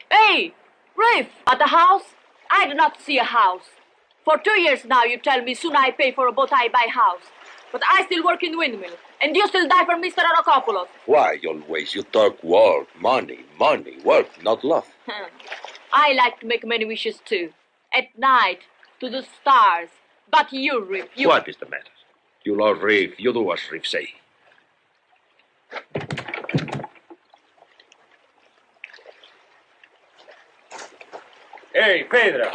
Hey, Riff, at the house? I do not see a house. For 2 years now you tell me soon I pay for a boat I buy house. But I still work in the windmill, and you still die for Mr. Arokopoulos. Why always you talk work, money, work, not love? I like to make many wishes too. At night, to the stars. But you, Riff, you... What is the matter? You love Riff, you do as Riff say. Hey, Pedro.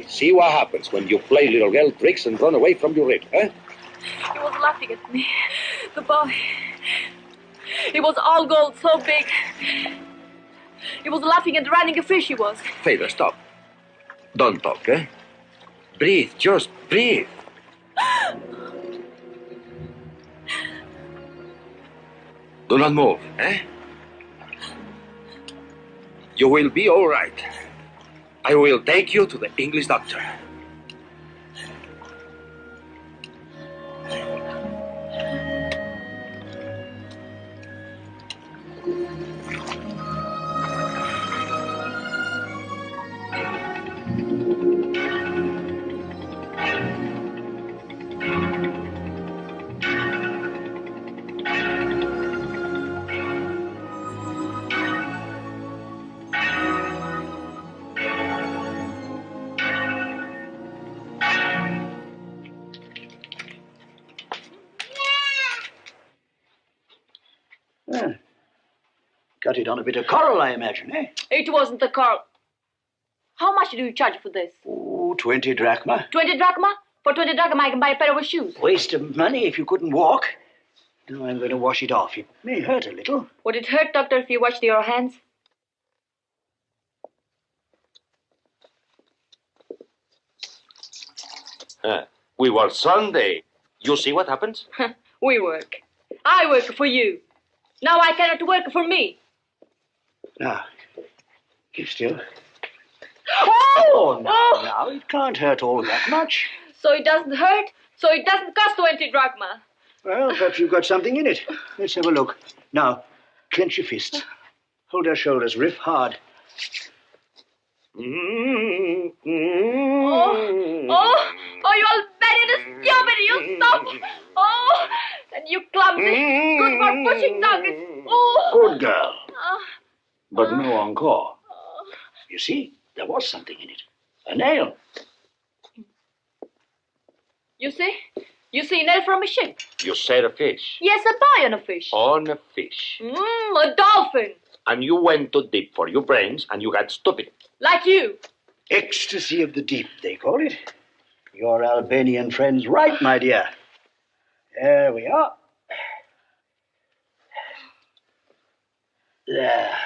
See what happens when you play little girl tricks and run away from your rape, eh? He was laughing at me. The boy. He was all gold, so big. He was laughing and running a fish, he was. Feda, stop. Don't talk, eh? Breathe, just breathe. Do not move, eh? You will be all right. I will take you to the English doctor. Got it on a bit of coral, I imagine, eh? It wasn't a coral. How much do you charge for this? Oh, 20 drachma. 20 drachma? For 20 drachma, I can buy a pair of shoes. Waste of money if you couldn't walk. Now I'm going to wash it off. It may hurt a little. Would it hurt, doctor, if you washed your hands? We work Sunday. You see what happens? We work. I work for you. Now I cannot work for me. Now, keep still. Oh! Now, it can't hurt all that much. So it doesn't hurt? So it doesn't cost 20 drachma? Well, perhaps you've got something in it. Let's have a look. Now, clench your fists. Hold your shoulders, riff hard. Oh, you all bad and stupid, you stop. Oh, and you clumsy. Good for pushing nuggets. Oh. Good girl. But no encore. You see, there was something in it. A nail. You see? You see a nail from a ship. You said a fish. Yes, a boy on a fish. On a fish. A dolphin. And you went too deep for your brains and you got stupid. Like you. Ecstasy of the deep, they call it. Your Albanian friend's right, my dear. There we are. There.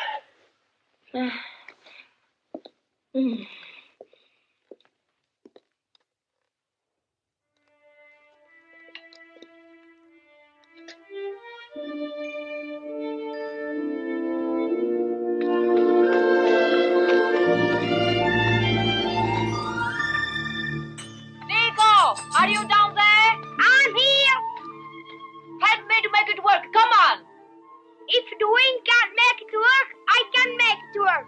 Are you down there? I'm here. Help me to make it work. Come on. If the wind can't make it work, I can make it work.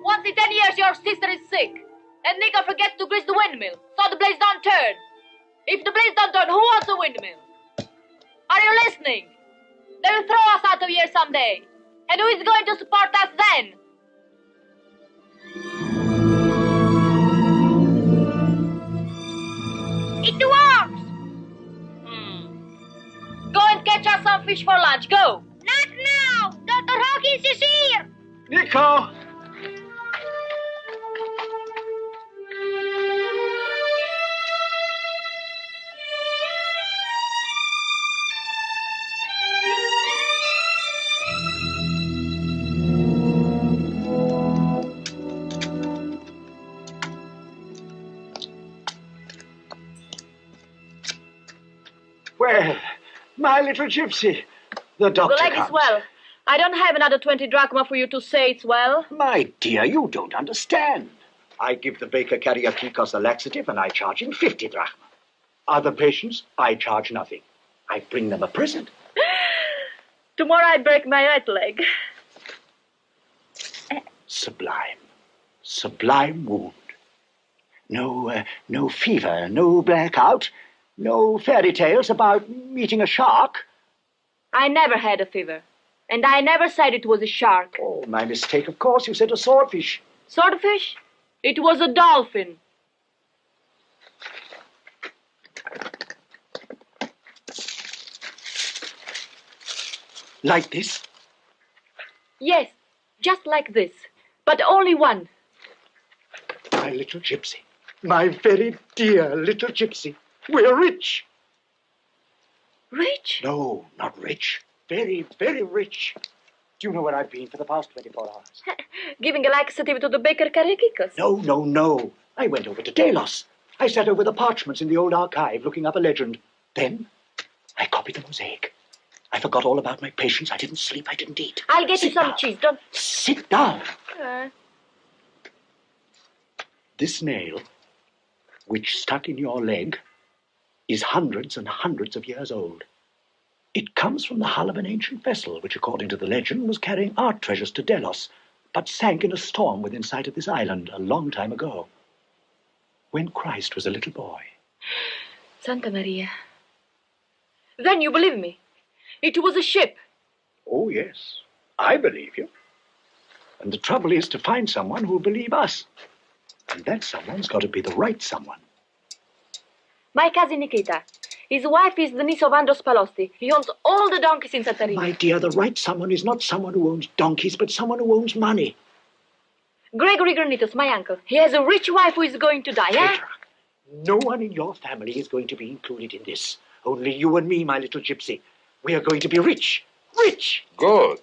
Once in 10 years, your sister is sick. And Nika forgets to grease the windmill, so the blades don't turn. If the blades don't turn, who wants the windmill? Are you listening? They will throw us out of here someday. And who is going to support us then? It works! Go and catch us some fish for lunch. Go! Not now! Dr. Hawkins is here! Nico! Well, my little gypsy, the doctor The leg comes. is well. I don't have another 20 drachma for you to say it's well. My dear, you don't understand. I give the baker Kyriakikos a laxative and I charge him 50 drachma. Other patients, I charge nothing. I bring them a present. Tomorrow I break my right leg. Sublime. Sublime wound. No fever, no blackout, no fairy tales about meeting a shark. I never had a fever. And I never said it was a shark. Oh, my mistake, of course. You said a swordfish. Swordfish? It was a dolphin. Like this? Yes, just like this. But only one. My little gypsy. My very dear little gypsy. We're rich. Rich? No, not rich. Very, very rich. Do you know where I've been for the past 24 hours? Giving a laxative to the baker Kyriakikos. No. I went over to Delos. I sat over the parchments in the old archive looking up a legend. Then I copied the mosaic. I forgot all about my patients. I didn't sleep. I didn't eat. I'll get you Sit some down. cheese. Don't... Sit down. Uh, This nail, which stuck in your leg, is hundreds and hundreds of years old. It comes from the hull of an ancient vessel, which, according to the legend, was carrying art treasures to Delos, but sank in a storm within sight of this island a long time ago, when Christ was a little boy. Santa Maria. Then you believe me. It was a ship. Oh, yes, I believe you. And the trouble is to find someone who'll believe us. And that someone's got to be the right someone. My cousin Nikita. His wife is the niece of Andros Palosti. He owns all the donkeys in Santorini. My dear, the right someone is not someone who owns donkeys, but someone who owns money. Gregory Granitos, my uncle. He has a rich wife who is going to die, eh? Petra, no one in your family is going to be included in this. Only you and me, my little gypsy. We are going to be rich. Rich! Good.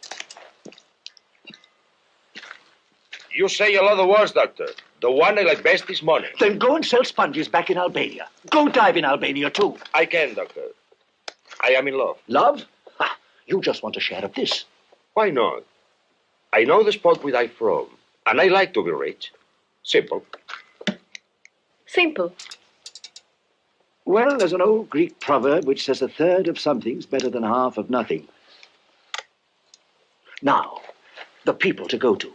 You say a lot of words, Doctor. The one I like best is money. Then go and sell sponges back in Albania. Go dive in Albania, too. I can, Doctor. I am in love. Love? Ha! You just want a share of this. Why not? I know the spot where I'm from, and I like to be rich. Simple. Simple. Well, there's an old Greek proverb which says a third of something's better than half of nothing. Now, the people to go to.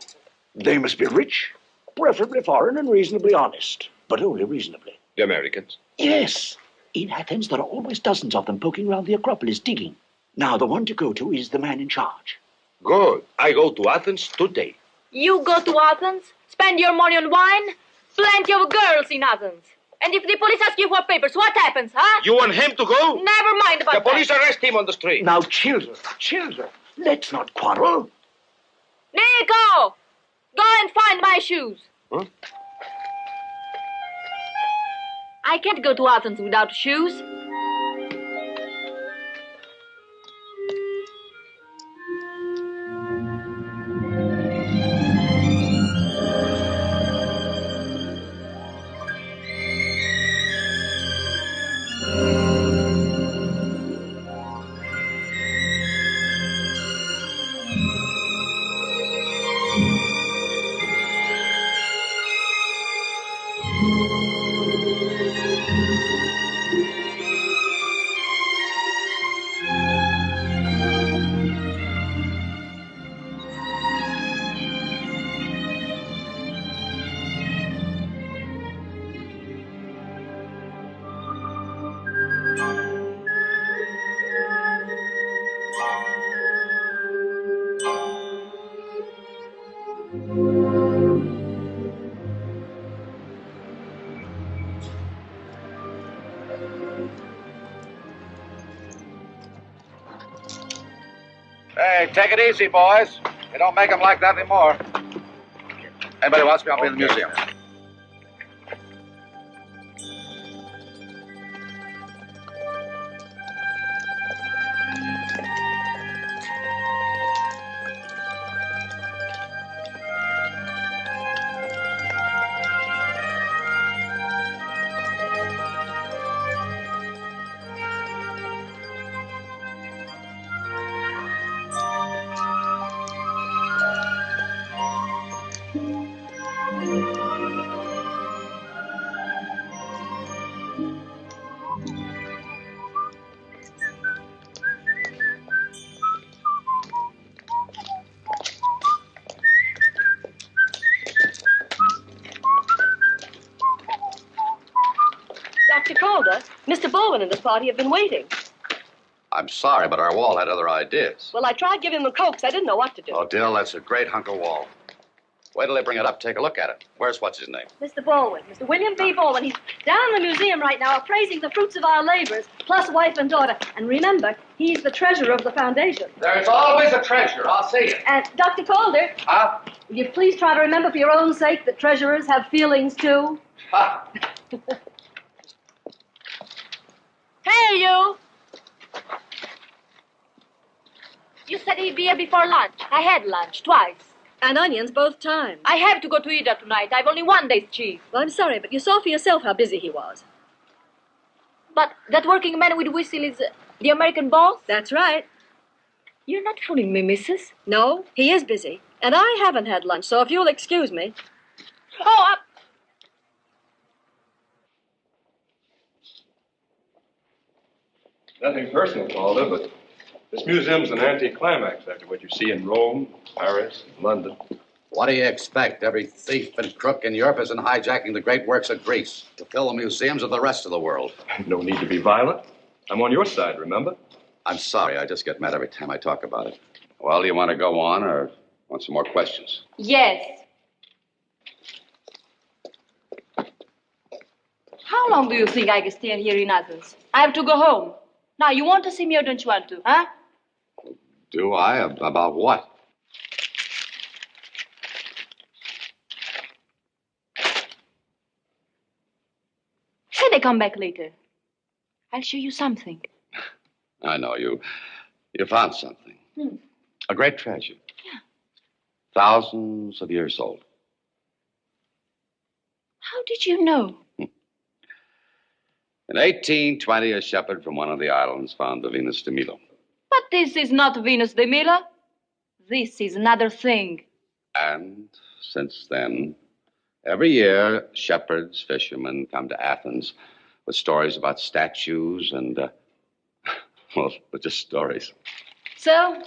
They must be rich, preferably foreign, and reasonably honest. But only reasonably. The Americans. Yes. In Athens, there are always dozens of them poking around the Acropolis digging. Now, the one to go to is the man in charge. Good. I go to Athens today. You go to Athens, spend your money on wine, plenty of girls in Athens. And if the police ask you for papers, what happens, huh? You want him to go? Never mind about The police that. arrest him on the street. Now, children, let's not quarrel. Nico! Go and find my shoes. Huh? I can't go to Athens without shoes. Hey, take it easy, boys. They don't make them like that anymore. Anybody wants me, I'll be in the museum. Dr. Calder, Mr. Baldwin and his party have been waiting. I'm sorry, but our wall had other ideas. Well, I tried giving them cokes. I didn't know what to do. Oh, Dill, that's a great hunk of wall. Wait till they bring it up. Take a look at it. Where's what's his name? Mr. Baldwin, Mr. William B. Baldwin. He's down in the museum right now appraising the fruits of our labors, plus wife and daughter. And remember, he's the treasurer of the foundation. There's always a treasure. I'll see you. And Dr. Calder, Huh? will you please try to remember for your own sake that treasurers have feelings, too? Ha! Hey, you! You said he'd be here before lunch. I had lunch twice. And onions both times. I have to go to Ida tonight. I've only one day's chief. Well, I'm sorry, but you saw for yourself how busy he was. But that working man with whistle is the American boss? That's right. You're not fooling me, missus. No, he is busy. And I haven't had lunch, so if you'll excuse me. Oh, Nothing personal, Calder, but this museum's an anticlimax after what you see in Rome, Paris, and London. What do you expect? Every thief and crook in Europe is in hijacking the great works of Greece to fill the museums of the rest of the world. No need to be violent. I'm on your side, remember? I'm sorry. I just get mad every time I talk about it. Well, do you want to go on or want some more questions? yes. How long do you think I can stay here in Athens? I have to go home. Now, you want to see me or don't you want to, huh? Do I? About what? Say they come back later. I'll show you something. I know you found something. A great treasure. Yeah. Thousands of years old. How did you know? In 1820, a shepherd from one of the islands found the Venus de Milo. But this is not Venus de Milo. This is another thing. And since then, every year, shepherds, fishermen come to Athens with stories about statues and, well, just stories. So,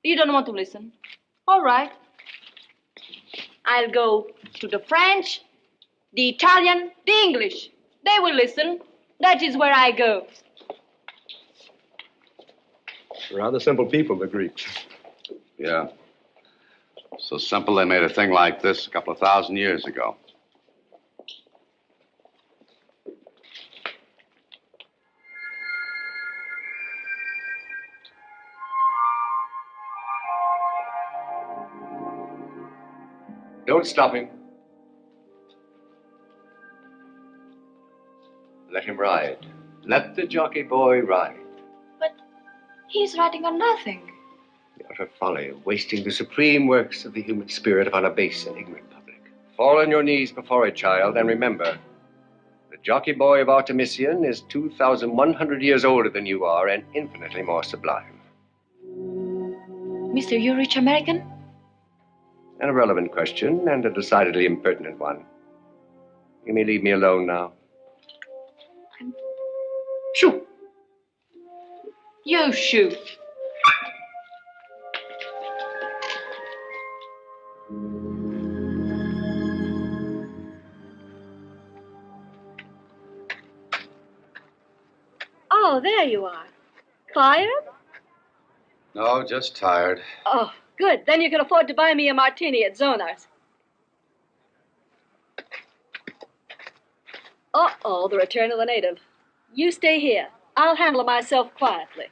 you don't want to listen? All right. I'll go to the French, the Italian, the English. They will listen. That is where I go. Rather simple people, the Greeks. Yeah. So simple they made a thing like this a couple of thousand years ago. Don't stop him. Let him ride. Let the jockey boy ride. But he's riding on nothing. The utter folly of wasting the supreme works of the human spirit upon a base and ignorant public. Fall on your knees before it, child, and remember, the jockey boy of Artemisian is 2,100 years older than you are and infinitely more sublime. Mister, you rich American? An irrelevant question and a decidedly impertinent one. You may leave me alone now. Shoo. You shoot. Oh, there you are. Client? No, just tired. Oh, good. Then you can afford to buy me a martini at Zonar's. Uh-oh, the return of the native. You stay here. I'll handle myself quietly.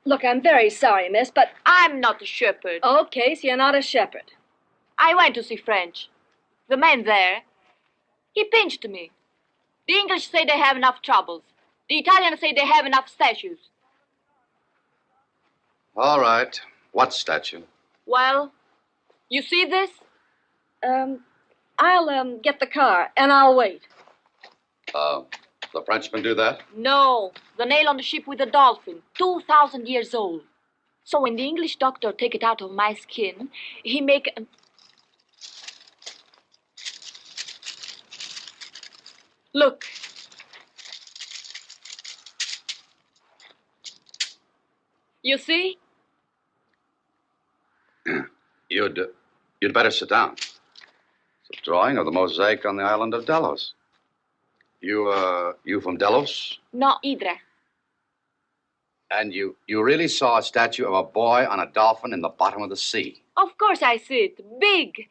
Look, I'm very sorry, miss, but... I'm not a shepherd. Okay, so you're not a shepherd. I went to see French. The man there, he pinched me. The English say they have enough troubles. The Italians say they have enough statues. All right. What statue? Well, you see this? I'll get the car, and I'll wait. The Frenchman do that? No, the nail on the ship with the dolphin, 2,000 years old. So when the English doctor take it out of my skin, he make... Look. You see? You'd better sit down. It's a drawing of the mosaic on the island of Delos. You from Delos? No, Idra. And you really saw a statue of a boy on a dolphin in the bottom of the sea? Of course I see it. Big.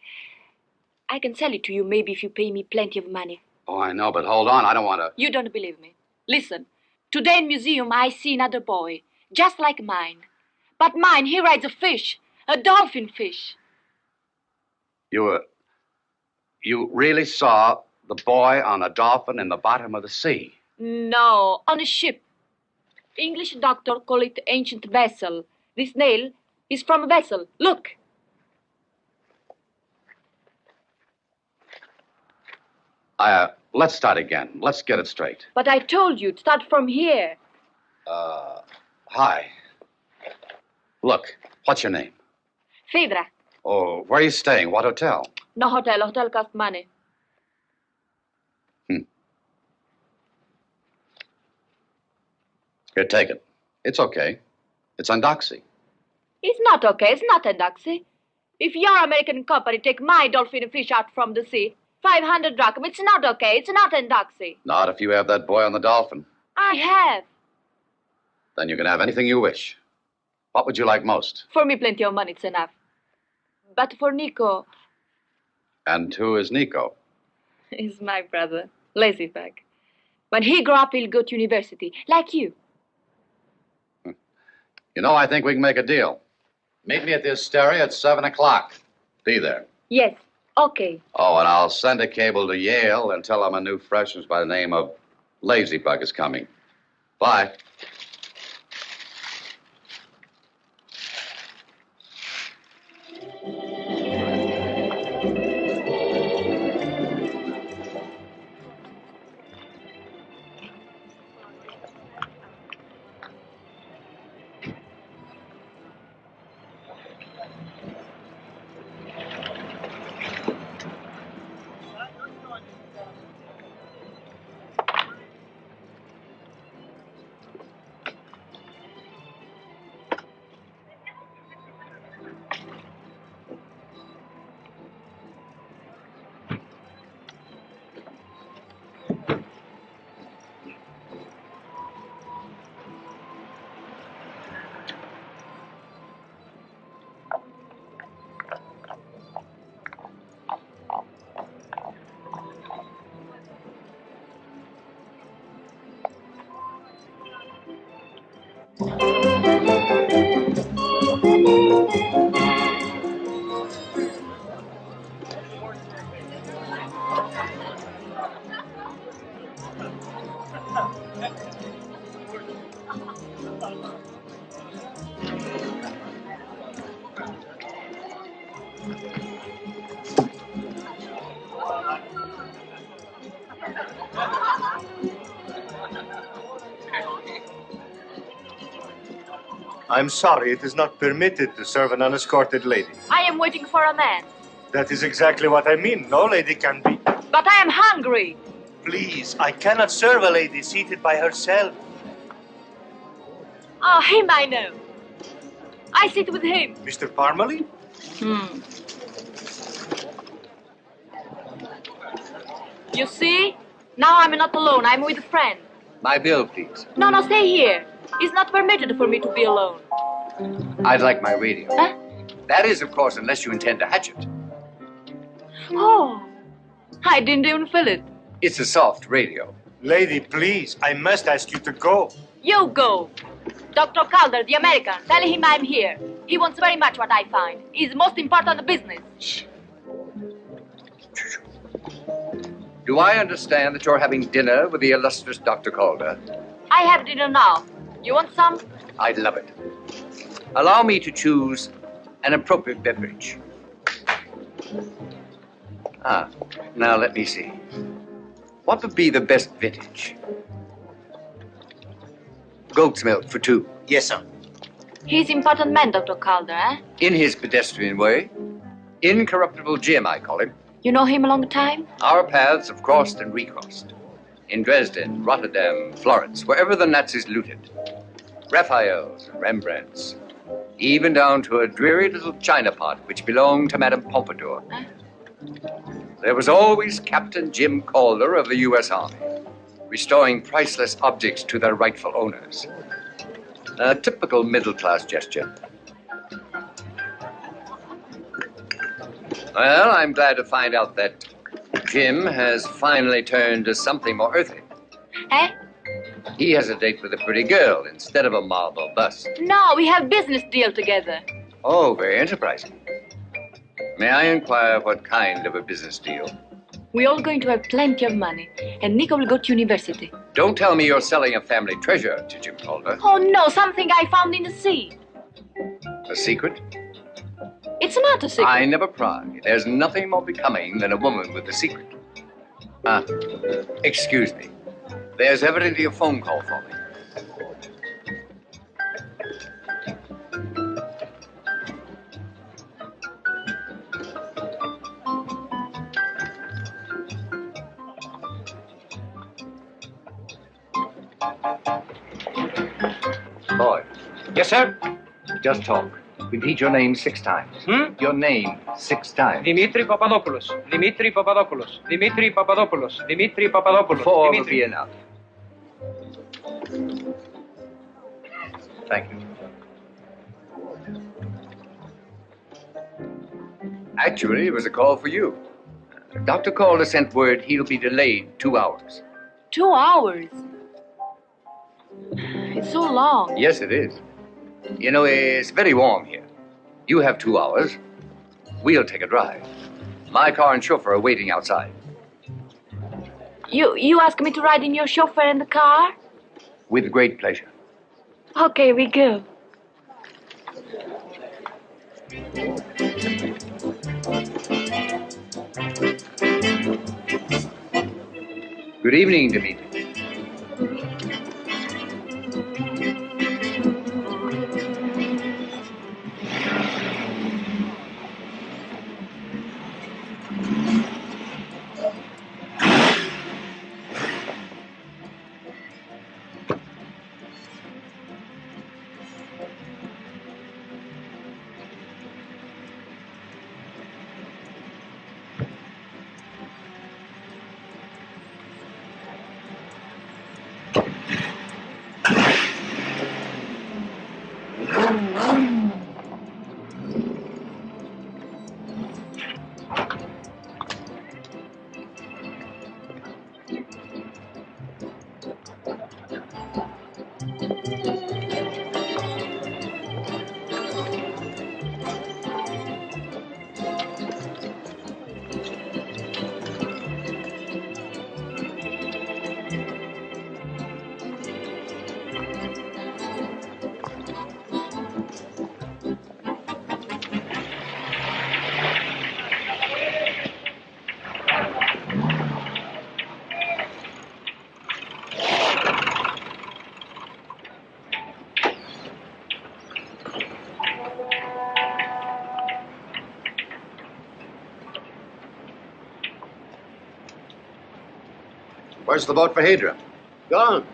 I can sell it to you maybe if you pay me plenty of money. Oh, I know, but hold on. I don't want to... You don't believe me. Listen. Today in museum I see another boy, just like mine. But mine, he rides a fish, a dolphin fish. You really saw the boy on a dolphin in the bottom of the sea? No, on a ship. English doctor call it ancient vessel. This nail is from a vessel. Look. Let's start again. Let's get it straight. But I told you to start from here. Hi. Look, what's your name? Fedra. Oh, where are you staying? What hotel? No hotel. Hotel costs money. Here, take it. It's okay. It's on Doxy. It's not okay. It's not a doxy. If your American company take my dolphin fish out from the sea, 500 drachma, it's not okay. It's not a doxy. Not if you have that boy on the dolphin. I have. Then you can have anything you wish. What would you like most? For me, plenty of money, it's enough. But for Nico... And who is Nico? He's my brother. Lazy bug. When he grow up, he'll go to university, like you. You know, I think we can make a deal. Meet me at the Asteria at 7 o'clock. Be there. Yes, okay. Oh, and I'll send a cable to Yale and tell them a new freshman by the name of Ladybug is coming. Bye. I'm sorry, it is not permitted to serve an unescorted lady. I am waiting for a man. That is exactly what I mean. No lady can be. But I am hungry. Please, I cannot serve a lady seated by herself. Oh, him I know. I sit with him. Mr. Parmalee? You see? Now I'm not alone. I'm with a friend. My bill, please. No, stay here. It's not permitted for me to be alone. I'd like my radio. Huh? That is, of course, unless you intend to hatch it. Oh, I didn't even feel it. It's a soft radio. Lady, please, I must ask you to go. You go. Dr. Calder, the American. Tell him I'm here. He wants very much what I find. It's most important business. Shh. Do I understand that you're having dinner with the illustrious Dr. Calder? I have dinner now. You want some? I'd love it. Allow me to choose an appropriate beverage. Now let me see. What would be the best vintage? Goat's milk for 2. Yes, sir. He's important man, Dr. Calder, eh? In his pedestrian way. Incorruptible Jim, I call him. You know him a long time? Our paths have crossed and recrossed. In Dresden, Rotterdam, Florence, wherever the Nazis looted. Raphaels and Rembrandts. Even down to a dreary little china pot which belonged to Madame Pompadour. Huh? There was always Captain Jim Calder of the U.S. Army, restoring priceless objects to their rightful owners. A typical middle-class gesture. Well, I'm glad to find out that Jim has finally turned to something more earthly. Eh? He has a date with a pretty girl instead of a marble bust. No, we have business deal together. Oh, very enterprising. May I inquire what kind of a business deal? We're all going to have plenty of money, and Nico will go to university. Don't tell me you're selling a family treasure to Jim Calder. Oh, no, something I found in the sea. A secret? It's not a secret. I never pry. There's nothing more becoming than a woman with a secret. Excuse me. There's evidently a phone call for me. Boy. Yes, sir? Just talk. Repeat your name 6 times. Your name 6 times. Dimitri Papadopoulos. Dimitri Papadopoulos. Dimitri Papadopoulos. Dimitri Papadopoulos. 4 will be enough. Thank you. Actually, it was a call for you. Dr. Calder sent word he'll be delayed 2 hours. 2 hours? It's so long. Yes, it is. You know, it's very warm here. You have 2 hours. We'll take a drive. My car and chauffeur are waiting outside. You ask me to ride in your chauffeur in the car? With great pleasure. Okay, we go. Good evening, Dimitri. Where's the boat for Hydra? Gone.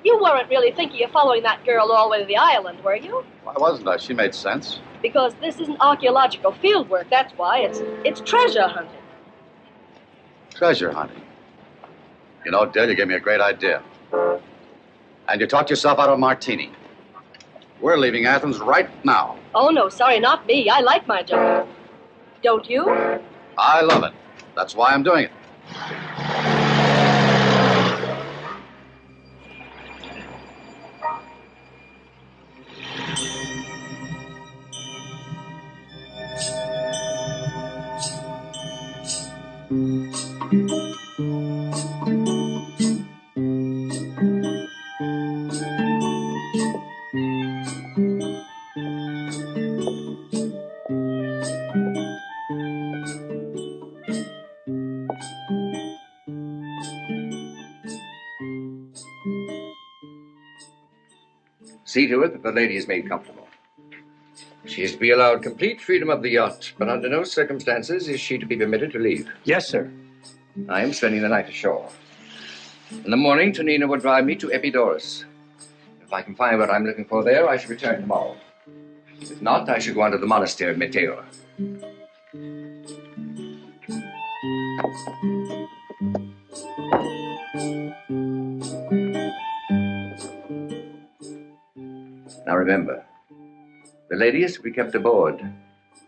You weren't really thinking of following that girl all the way to the island, were you? Why wasn't I? She made sense. Because this isn't archaeological field work, that's why. It's treasure hunting. Treasure hunting. You know, Dill, you gave me a great idea. And you talked yourself out of a martini. We're leaving Athens right now. Oh, no, sorry, not me. I like my job. Don't you? I love it. That's why I'm doing it. See to it that the lady is made comfortable. She is to be allowed complete freedom of the yacht, but under no circumstances is she to be permitted to leave. Yes, sir. I am spending the night ashore. In the morning, Tonina will drive me to Epidaurus. If I can find what I'm looking for there, I shall return tomorrow. If not, I shall go on to the monastery of Meteora. Now remember, the lady is to be kept aboard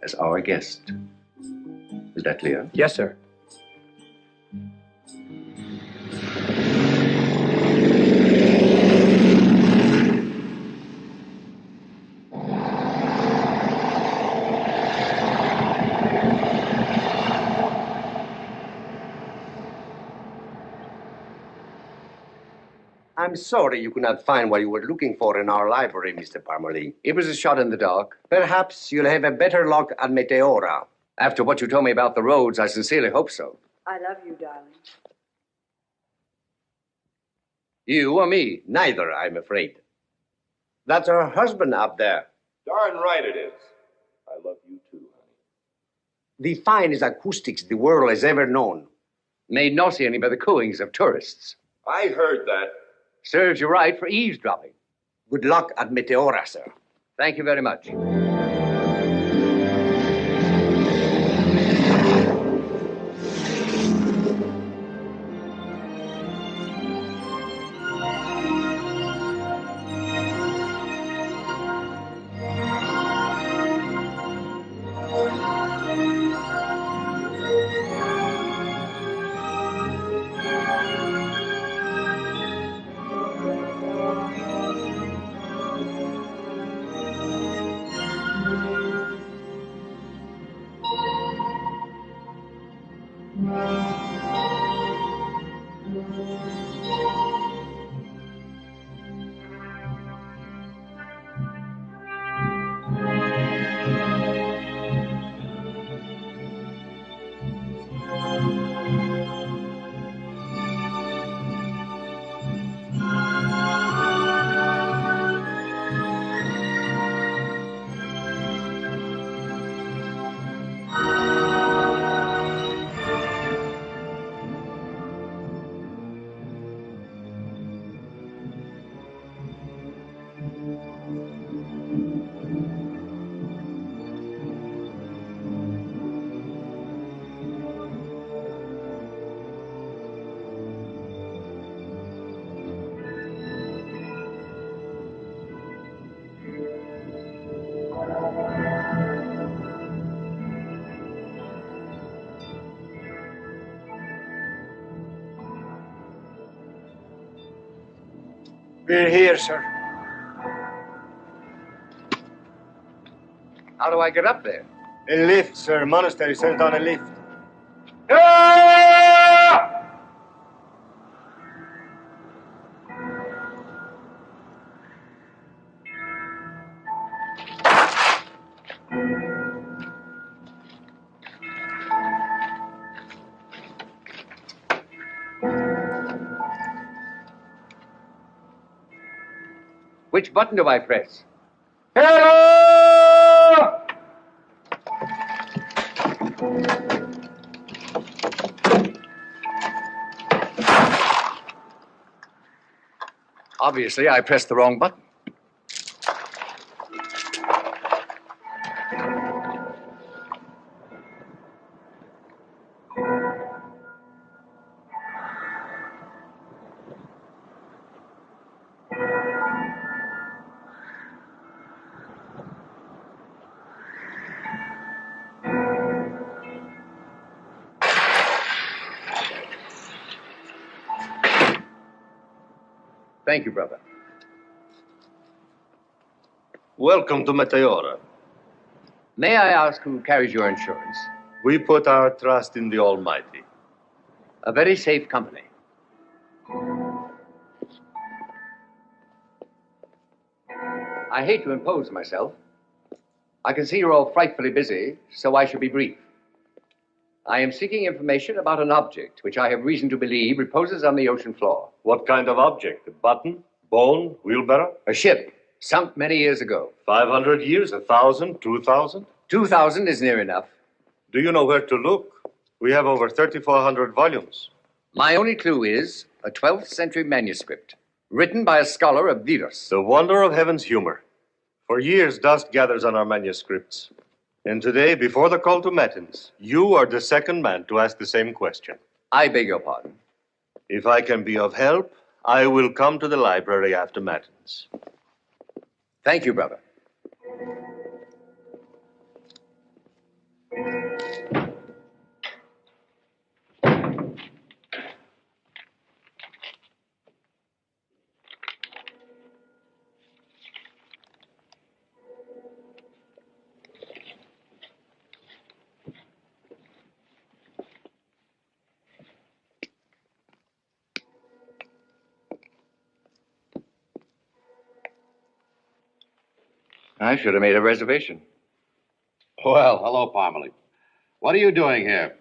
as our guest. Is that clear? Yes, sir. I'm sorry you could not find what you were looking for in our library, Mr. Parmalee. It was a shot in the dark. Perhaps you'll have a better luck at Meteora. After what you told me about the roads, I sincerely hope so. I love you, darling. You or me? Neither, I'm afraid. That's her husband up there. Darn right it is. I love you too, honey. The finest acoustics the world has ever known. Made naughty only by the cooings of tourists. I heard that. Serves you right for eavesdropping. Good luck at Meteora, sir. Thank you very much. We're here, sir. How do I get up there? A lift, sir. Monastery sent on a lift. Which button do I press? Hello! Obviously, I pressed the wrong button. Thank you, brother. Welcome to Meteora. May I ask who carries your insurance? We put our trust in the Almighty. A very safe company. I hate to impose myself. I can see you're all frightfully busy, so I shall be brief. I am seeking information about an object which I have reason to believe reposes on the ocean floor. What kind of object? A button? Bone? Wheelbarrow? A ship, sunk many years ago. 500 years? 1,000? 2,000? 2,000 is near enough. Do you know where to look? We have over 3,400 volumes. My only clue is a 12th century manuscript, written by a scholar of Diros. The wonder of heaven's humor. For years, dust gathers on our manuscripts. And today, before the call to matins, you are the second man to ask the same question. I beg your pardon. If I can be of help, I will come to the library after matins. Thank you, brother. I should have made a reservation. Well, hello, Parmalee. What are you doing here?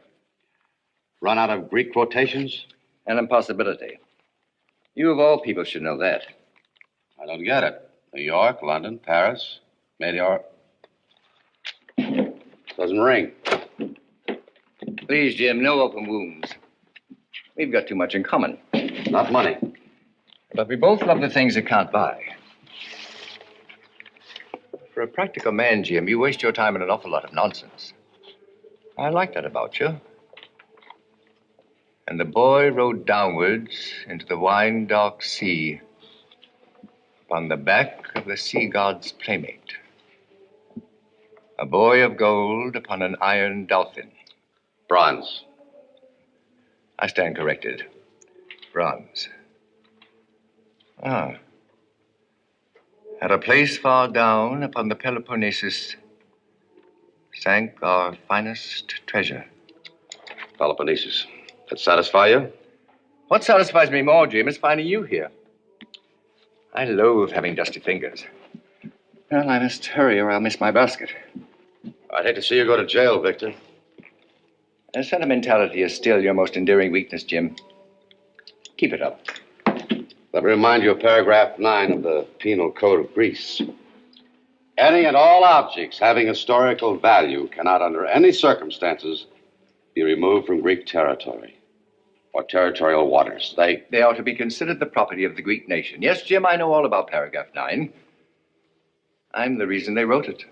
Run out of Greek quotations? An impossibility. You of all people should know that. I don't get it. New York, London, Paris, Meteor. Doesn't ring. Please, Jim, no open wounds. We've got too much in common. Not money. But we both love the things that can't buy. For a practical man, Jim, you waste your time on an awful lot of nonsense. I like that about you. And the boy rode downwards into the wine-dark sea upon the back of the sea god's playmate. A boy of gold upon an iron dolphin. Bronze. I stand corrected. Bronze. Ah. At a place far down upon the Peloponnesus sank our finest treasure. Peloponnesus. That satisfy you? What satisfies me more, Jim, is finding you here. I loathe having dusty fingers. Well, I must hurry or I'll miss my basket. I'd hate to see you go to jail, Victor. Sentimentality is still your most endearing weakness, Jim. Keep it up. Let me remind you of paragraph 9 of the Penal Code of Greece. Any and all objects having historical value cannot, under any circumstances, be removed from Greek territory or territorial waters. They are to be considered the property of the Greek nation. Yes, Jim, I know all about paragraph 9. I'm the reason they wrote it.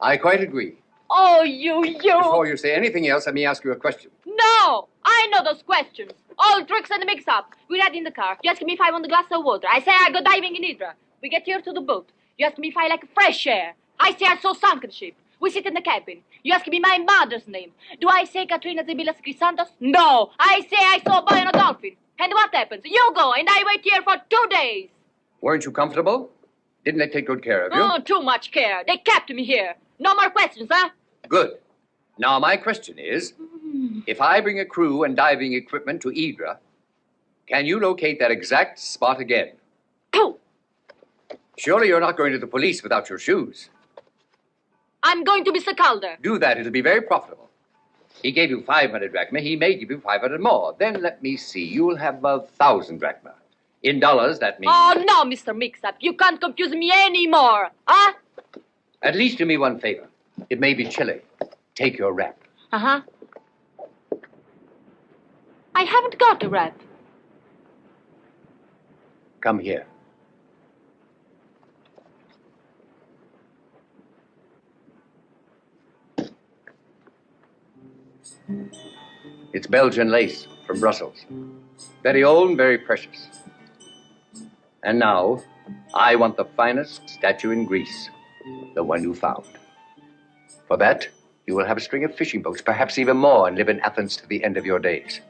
I quite agree. Oh, you. Before you say anything else, let me ask you a question. No! I know those questions. All tricks and mix-up. We ride in the car. You ask me if I want a glass of water. I say I go diving in Hydra. We get here to the boat. You ask me if I like fresh air. I say I saw sunken ship. We sit in the cabin. You ask me my mother's name. Do I say Katrina Zibilas Chrysanthos? No! I say I saw a boy on a dolphin. And what happens? You go, and I wait here for 2 days. Weren't you comfortable? Didn't they take good care of you? Oh, too much care. They kept me here. No more questions, huh? Good. Now, my question is, if I bring a crew and diving equipment to Hydra, can you locate that exact spot again? Pooh! Surely you're not going to the police without your shoes. I'm going to Mr. Calder. Do that. It'll be very profitable. He gave you 500 drachma. He may give you 500 more. Then let me see. You'll have 1,000 drachma. In dollars, that means... Oh, no, Mr. Mix-Up. You can't confuse me anymore. Huh? At least do me one favor. It may be chilly. Take your wrap. Uh-huh. I haven't got a wrap. Come here. It's Belgian lace from Brussels. Very old and very precious. And now, I want the finest statue in Greece, the one you found. For that, you will have a string of fishing boats, perhaps even more, and live in Athens to the end of your days.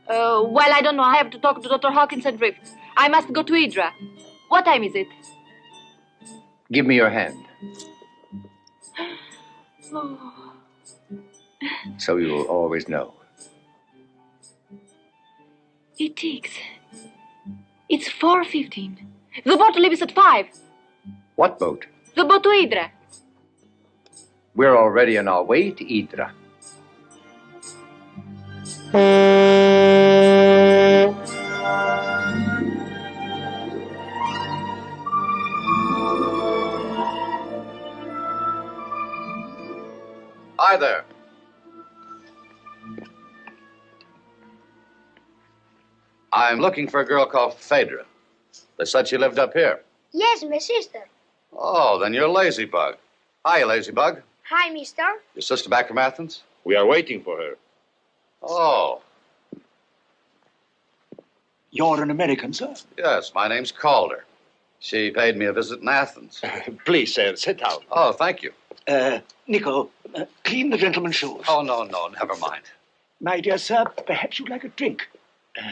Well, I don't know. I have to talk to Dr. Hawkins and Rift. I must go to Hydra. What time is it? Give me your hand, Oh. so you will always know. It ticks. It's 4:15. The boat leaves at 5. What boat? The boat to Hydra. We're already on our way to Hydra. Hi there. I'm looking for a girl called Phaedra. They said she lived up here. Yes, my sister. Oh, then you're Ladybug. Hi, Ladybug. Hi, mister. Your sister back from Athens? We are waiting for her. Oh, You're an American, sir? yes, my name's Calder. She paid me a visit in Athens. Please, sir, sit down. Oh, thank you. Nico, clean the gentleman's shoes. Oh, no, never mind. My dear sir, perhaps you'd like a drink.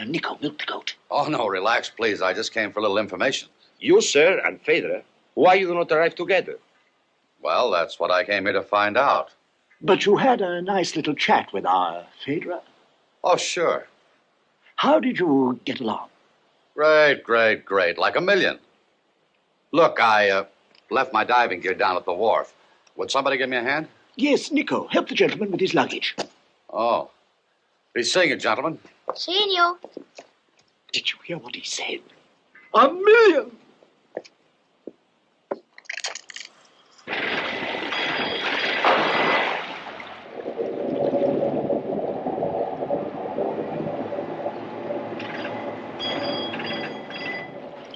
Nico, milk the goat. Oh, no, relax, please. I just came for a little information. You, sir, and Phaedra, why you do not arrive together? Well, that's what I came here to find out. But you had a nice little chat with our Phaedra. Oh, sure. How did you get along? Great. Like a million. Look, I left my diving gear down at the wharf. Would somebody give me a hand? Yes, Nico, help the gentleman with his luggage. Oh. Be seeing you, gentlemen. Seeing you. Did you hear what he said? A million!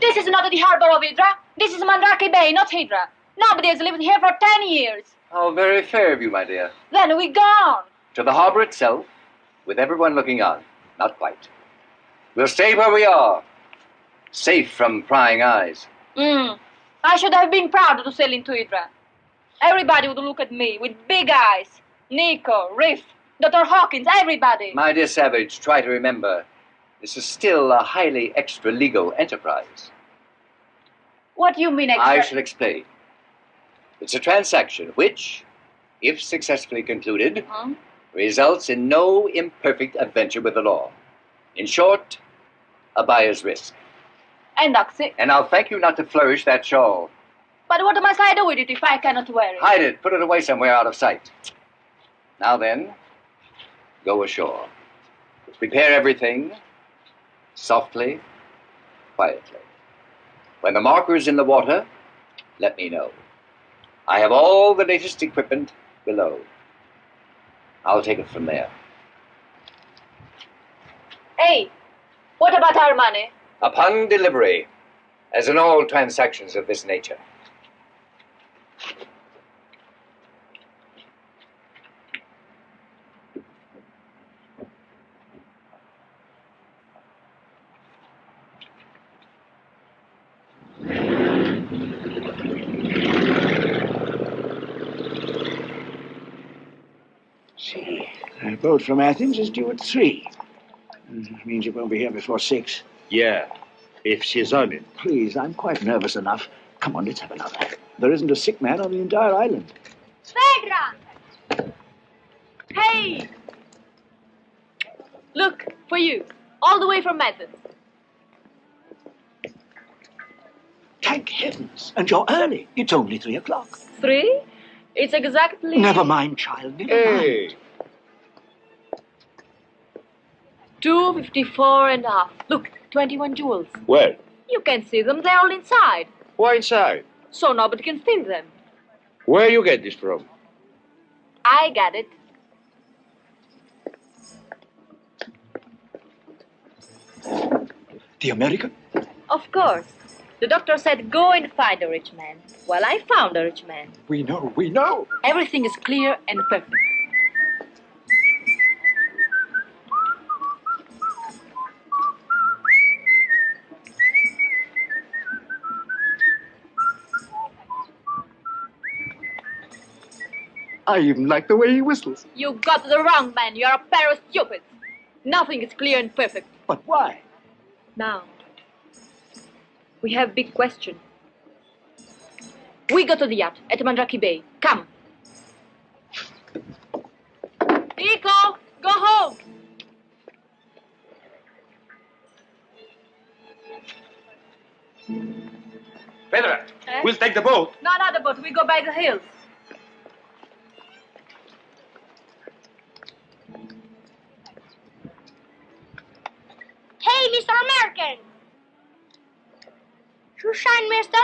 This is not the harbor of Hydra. This is Mandrake Bay, not Hydra. Nobody has lived here for 10 years. How very fair of you, my dear. Then we gone. To the harbor itself, with everyone looking on. Not quite. We'll stay where we are, safe from prying eyes. I should have been proud to sail into Hydra. Everybody would look at me with big eyes. Nico, Riff, Dr. Hawkins, everybody. My dear Savage, try to remember, this is still a highly extra-legal enterprise. What do you mean, extra? I shall explain. It's a transaction which, if successfully concluded, results in no imperfect adventure with the law. In short, a buyer's risk. And Oxy. And I'll thank you not to flourish that shawl. But what must I do with it if I cannot wear it? Hide it. Put it away somewhere out of sight. Now then, go ashore. Prepare everything softly, quietly. When the marker is in the water, let me know. I have all the latest equipment below. I'll take it from there. Hey, what about our money? Upon delivery, as in all transactions of this nature. See, the boat from Athens is due at 3. Means it won't be here before 6. Yeah, if she's on it. Please, I'm quite nervous enough. Come on, let's have another. There isn't a sick man on the entire island. Phaedra! Hey! Look, for you. All the way from Athens. Thank heavens. And you're early. It's only 3 o'clock. 3? It's exactly... Never mind, child. Never mind. 254 and a half. Look, 21 jewels. Where? You can see them. They're all inside. Why inside? So nobody can steal them. Where you get this from? I got it. The American? Of course. The doctor said, go and find a rich man. Well, I found a rich man. We know. Everything is clear and perfect. I even like the way he whistles. You got the wrong man. You're a pair of stupids. Nothing is clear and perfect. But why? Now, we have big question. We go to the yacht at Mandrake Bay. Come. Nico, go home. Pedro, we'll take the boat. No, not the boat. We go by the hills. Hey, Mr. American. Shoe shine, mister.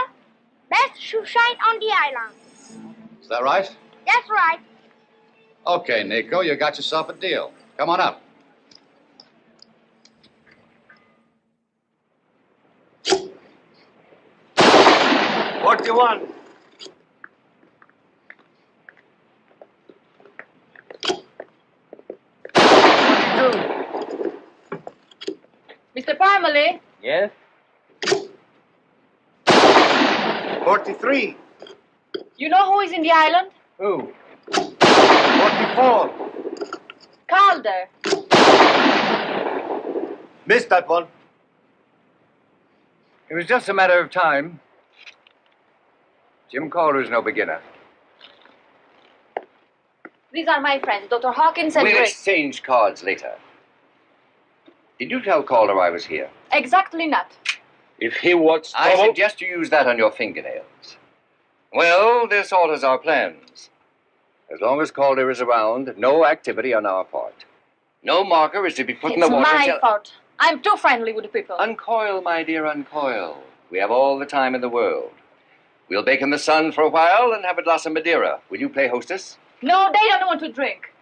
Best shoe shine on the island. Is that right? That's right. Okay, Nico, you got yourself a deal. Come on up. What do you want? Mr. Parmalee? Yes? 43. You know who is in the island? Who? 44. Calder. Missed that one. It was just a matter of time. Jim Calder's no beginner. These are my friends, Dr. Hawkins and We'll Gray. exchange cards later. Did you tell Calder I was here? Exactly not. If he wants I trouble... suggest you use that on your fingernails. Well, this alters our plans. As long as Calder is around, no activity on our part. No marker is to be put in the It's water. my fault. I'm too friendly with the people. Uncoil, my dear, uncoil. We have all the time in the world. We'll bake in the sun for a while and have a glass of Madeira. Will you play hostess? No, they don't want to drink.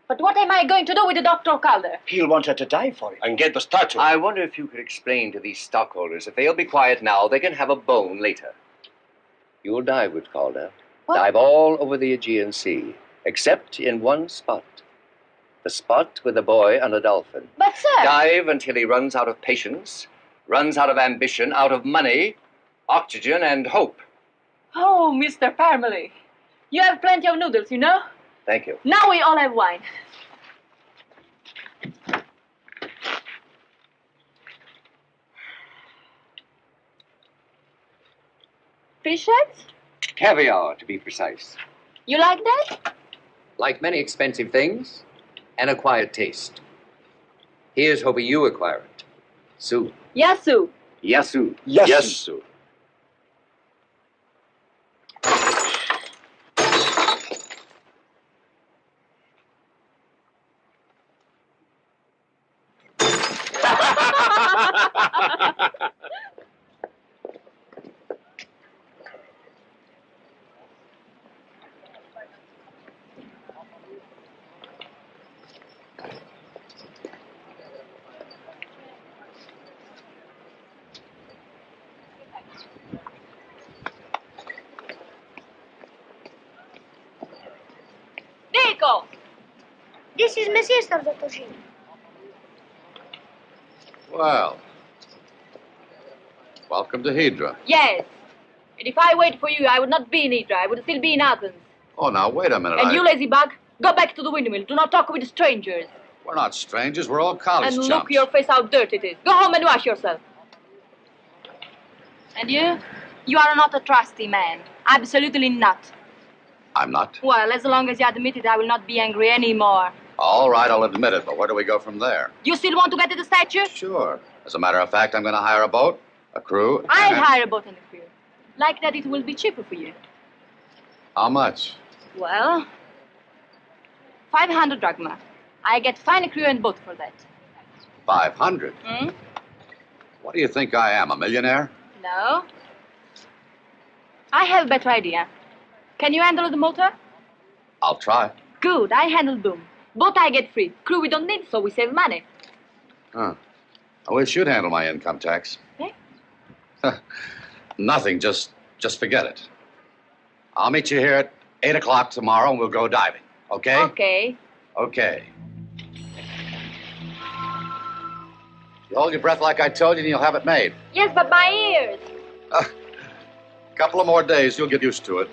But what am I going to do with the Dr. Calder? He'll want her to die for it. And get the statue. I wonder if you could explain to these stockholders if they'll be quiet now, they can have a bone later. You'll dive with Calder. What? Dive all over the Aegean Sea, except in one spot. The spot with the boy and a dolphin. But, sir... Dive until he runs out of patience, runs out of ambition, out of money, oxygen, and hope. Oh, Mr. Parmalee. You have plenty of noodles, you know? Thank you. Now we all have wine. Fish heads? Caviar, to be precise. You like that? Like many expensive things, an acquired taste. Here's hoping you acquire it. Soon. Yasu. Yasu. Yes, sir. Nico! This is my sister, Dr. Jean. Well, welcome to Hydra. Yes. And if I wait for you, I would not be in Hydra. I would still be in Athens. Oh, now, wait a minute. And you, lazy bug, go back to the windmill. Do not talk with strangers. We're not strangers. We're all college And chumps. look your face how dirty it is. Go home and wash yourself. And you? You are not a trusty man. Absolutely not. I'm not. Well, as long as you admit it, I will not be angry anymore. All right, I'll admit it, but where do we go from there? You still want to get to the statue? Sure. As a matter of fact, I'm going to hire a boat, a crew. I'll and- hire a boat and a crew. Like that, it will be cheaper for you. How much? Well, 500 drachma. I get fine crew and boat for that. 500. Hmm? What do you think I am, a millionaire? No. I have a better idea. Can you handle the motor? I'll try. Good, I handle boom. Boat I get free. Crew we don't need, so we save money. Huh. I wish you'd handle my income tax. Eh? Nothing, just forget it. I'll meet you here at 8 o'clock tomorrow and we'll go diving. Okay? Okay. Okay. You hold your breath like I told you and you'll have it made. Yes, but my ears. A couple of more days, you'll get used to it.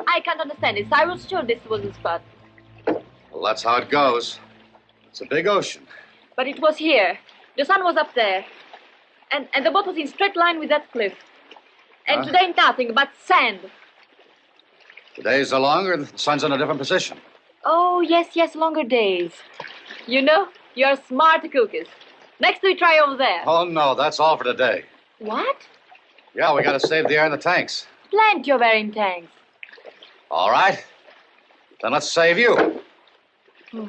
I can't understand this. I was sure this was the spot. Well, that's how it goes. It's a big ocean. But it was here. The sun was up there. And the boat was in straight line with that cliff. And today nothing but sand. The days are longer, the sun's in a different position. Oh, yes, longer days. You know, you're smart cookies. Next we try over there. Oh, no, that's all for today. What? Yeah, we gotta save the air in the tanks. Plenty of air in tanks. All right. Then let's save you. Hmm.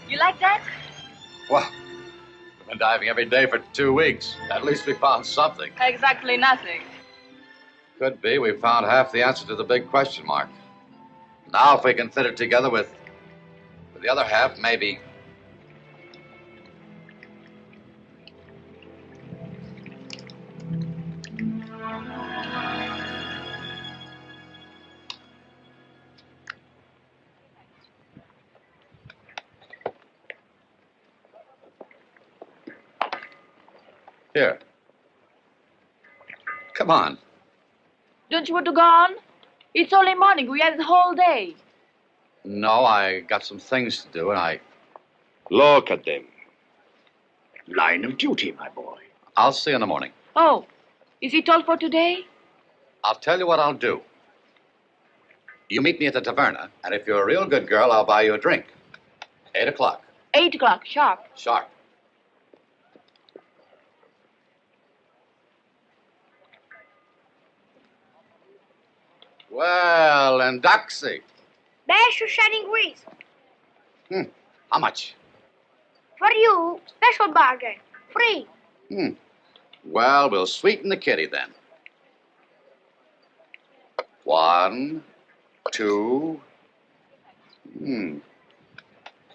You like that? Well, Been diving every day for 2 weeks. At least we found something. Exactly nothing. Could be we found half the answer to the big question mark. Now, if we can fit it together with the other half, maybe. Here. Come on. Don't you want to go on? It's only morning. We had the whole day. No, I got some things to do, and I... Look at them. Line of duty, my boy. I'll see you in the morning. Oh, is it all for today? I'll tell you what I'll do. You meet me at the taverna, and if you're a real good girl, I'll buy you a drink. 8 o'clock. 8 o'clock, sharp. Sharp. Well, and Doxy. Best to Shining Grease. How much? For you, special bargain. Free. Well, we'll sweeten the kitty then. 1, 2.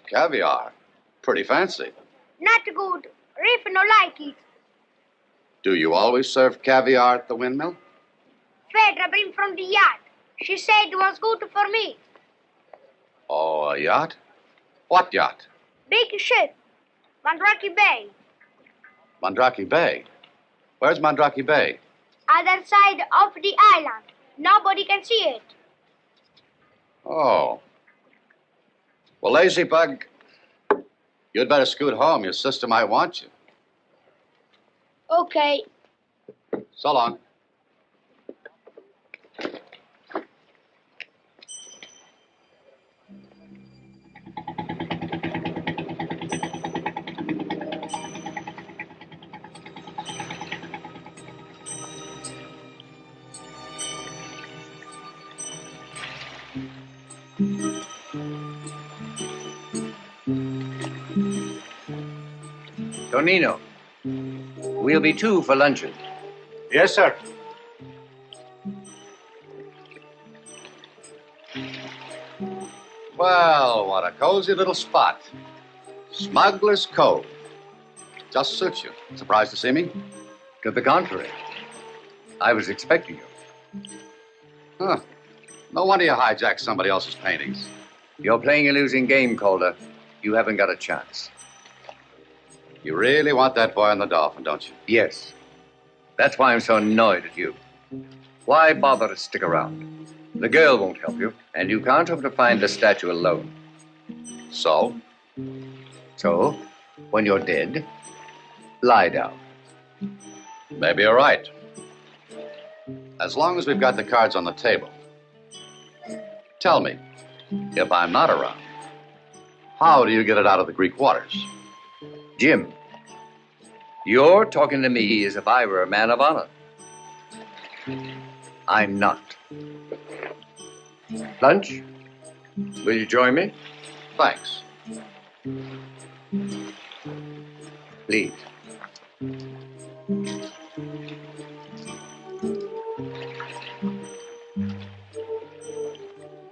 Caviar. Pretty fancy. Not good. Riff no like it. Do you always serve caviar at the windmill? Fedra bring from the yacht. She said it was good for me. Oh, a yacht? What yacht? Big ship. Mandrake Bay. Mandrake Bay. Where's Mandrake Bay? Other side of the island. Nobody can see it. Oh. Well, Ladybug, you'd better scoot home. Your sister might want you. Okay. So long. Tonino, we'll be 2 for luncheon. Yes, sir. Well, what a cozy little spot. Smuggler's Cove. Just suits you. Surprised to see me? To the contrary. I was expecting you. Huh. No wonder you hijacked somebody else's paintings. You're playing a losing game, Calder. You haven't got a chance. You really want that boy on the Dolphin, don't you? Yes. That's why I'm so annoyed at you. Why bother to stick around? The girl won't help you, and you can't hope to find the statue alone. So? So, when you're dead, lie down. Maybe you're right. As long as we've got the cards on the table. Tell me, if I'm not around, how do you get it out of the Greek waters? Jim, you're talking to me as if I were a man of honor. I'm not. Lunch? Will you join me? Thanks. Please.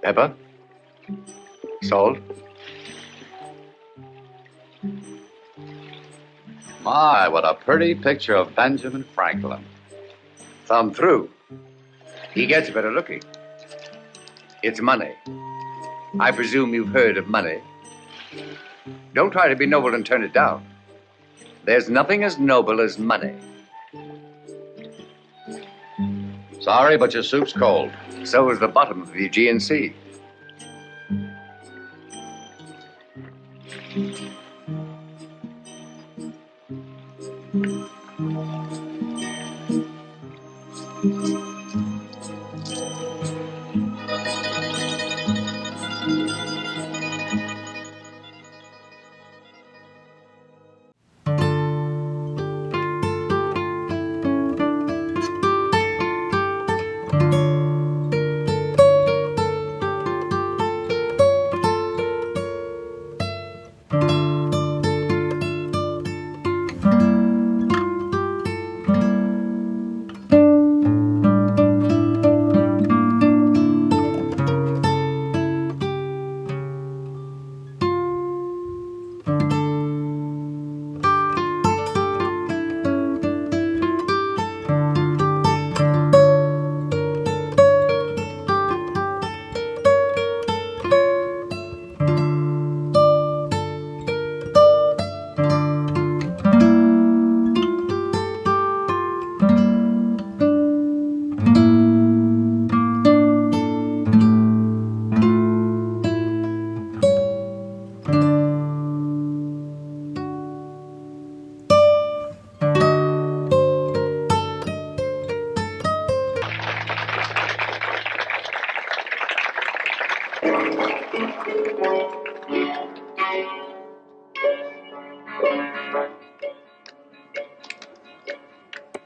Pepper? Salt? My, what a pretty picture of Benjamin Franklin. Thumb through. He gets better looking. It's money. I presume you've heard of money. Don't try to be noble and turn it down. There's nothing as noble as money. Sorry, but your soup's cold. So is the bottom of the Aegean Sea.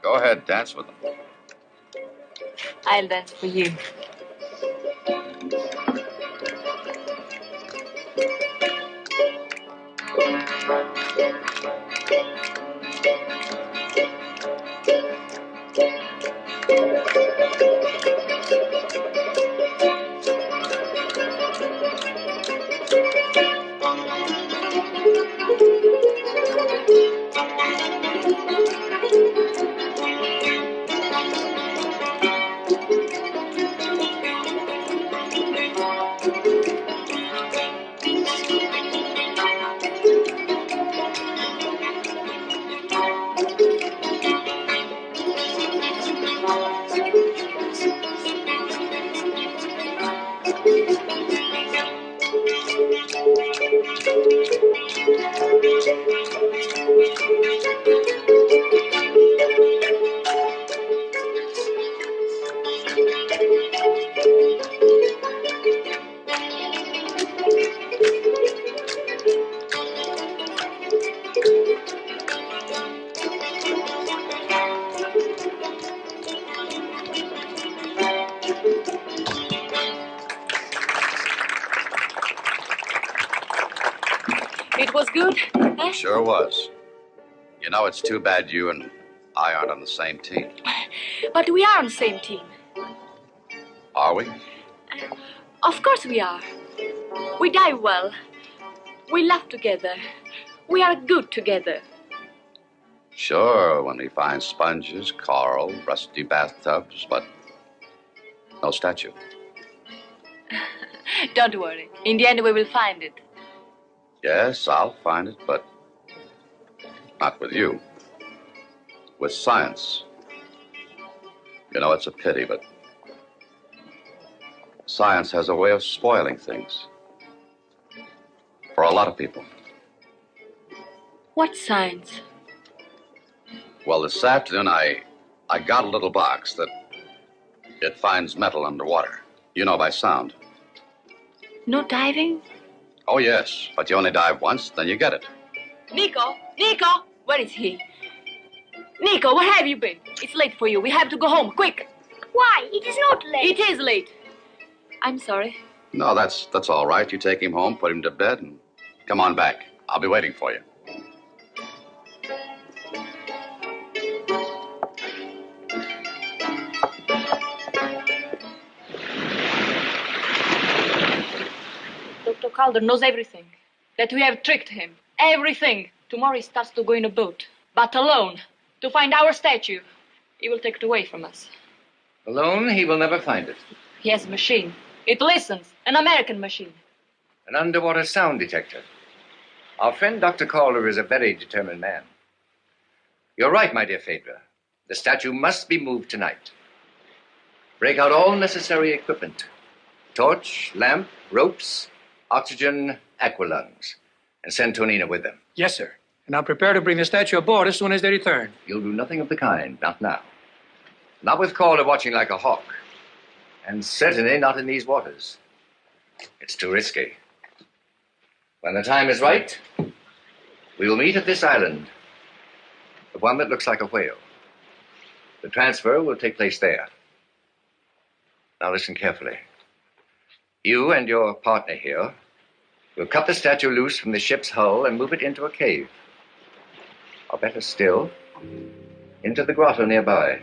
Go ahead, dance with them. I'll dance for you. It was good, eh? Sure was. You know, it's too bad you and I aren't on the same team. But we are on the same team. Are we? Of course we are. We dive well. We laugh together. We are good together. Sure, when we find sponges, coral, rusty bathtubs, but no statue. Don't worry. In the end, we will find it. Yes, I'll find it, but not with you. With science. You know, it's a pity, but science has a way of spoiling things. For a lot of people. What science? Well, this afternoon, I got a little box that it finds metal underwater. You know, by sound. No diving? Oh, yes, but you only dive once, then you get it. Nico! Nico! Where is he? Nico, where have you been? It's late for you. We have to go home, quick. Why? It is not late. It is late. I'm sorry. No, that's all right. You take him home, put him to bed, and come on back. I'll be waiting for you. Dr. Calder knows everything. That we have tricked him. Everything. Tomorrow he starts to go in a boat. But alone. To find our statue. He will take it away from us. Alone, he will never find it. He has a machine. It listens. An American machine. An underwater sound detector. Our friend Dr. Calder is a very determined man. You're right, my dear Phaedra. The statue must be moved tonight. Break out all necessary equipment. Torch, lamp, ropes, oxygen, aqualungs. And send Tonina with them. Yes, sir. And I'll prepare to bring the statue aboard as soon as they return. You'll do nothing of the kind, not now. Not with Calder watching like a hawk. And certainly not in these waters. It's too risky. When the time is right, we will meet at this island. The one that looks like a whale. The transfer will take place there. Now listen carefully. You and your partner here will cut the statue loose from the ship's hull and move it into a cave. Or better still, into the grotto nearby.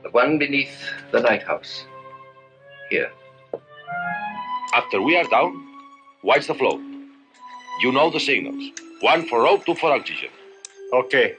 The one beneath the lighthouse. Here. After we are down, watch the flow. You know the signals. 1 for rope, 2 for oxygen. Okay.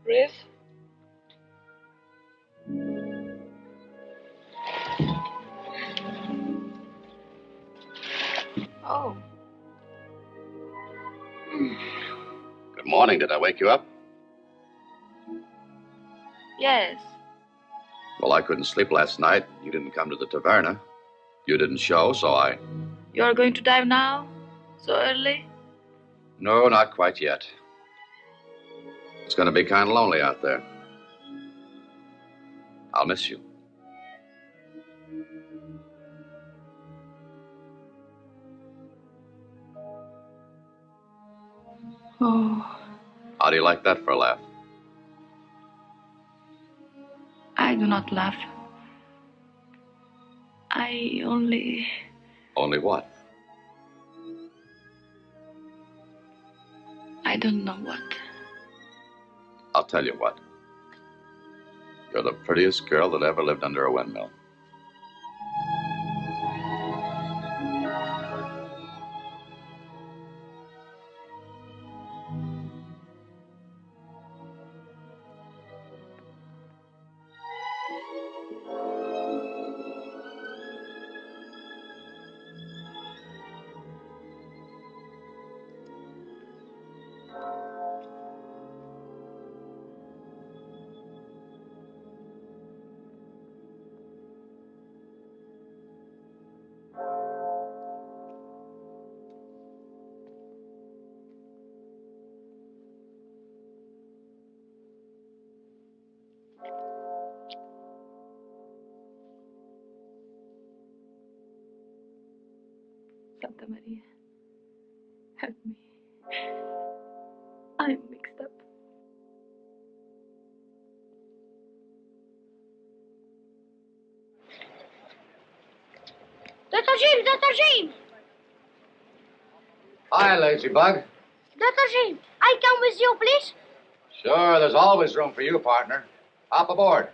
Riff? Oh. Good morning. Did I wake you up? Yes. Well, I couldn't sleep last night. You didn't come to the taverna. You didn't show, so I... You're going to dive now? So early? No, not quite yet. It's going to be kind of lonely out there. I'll miss you. Oh, How do you like that for a laugh? I do not laugh. I only... Only what? I don't know what. I'll tell you what. You're the prettiest girl that ever lived under a windmill. Santa Maria, help me. I'm mixed up. Dr. James, Dr. James! Hi, Lazy Bug. Dr. James, I come with you, please? Sure, there's always room for you, partner. Hop aboard.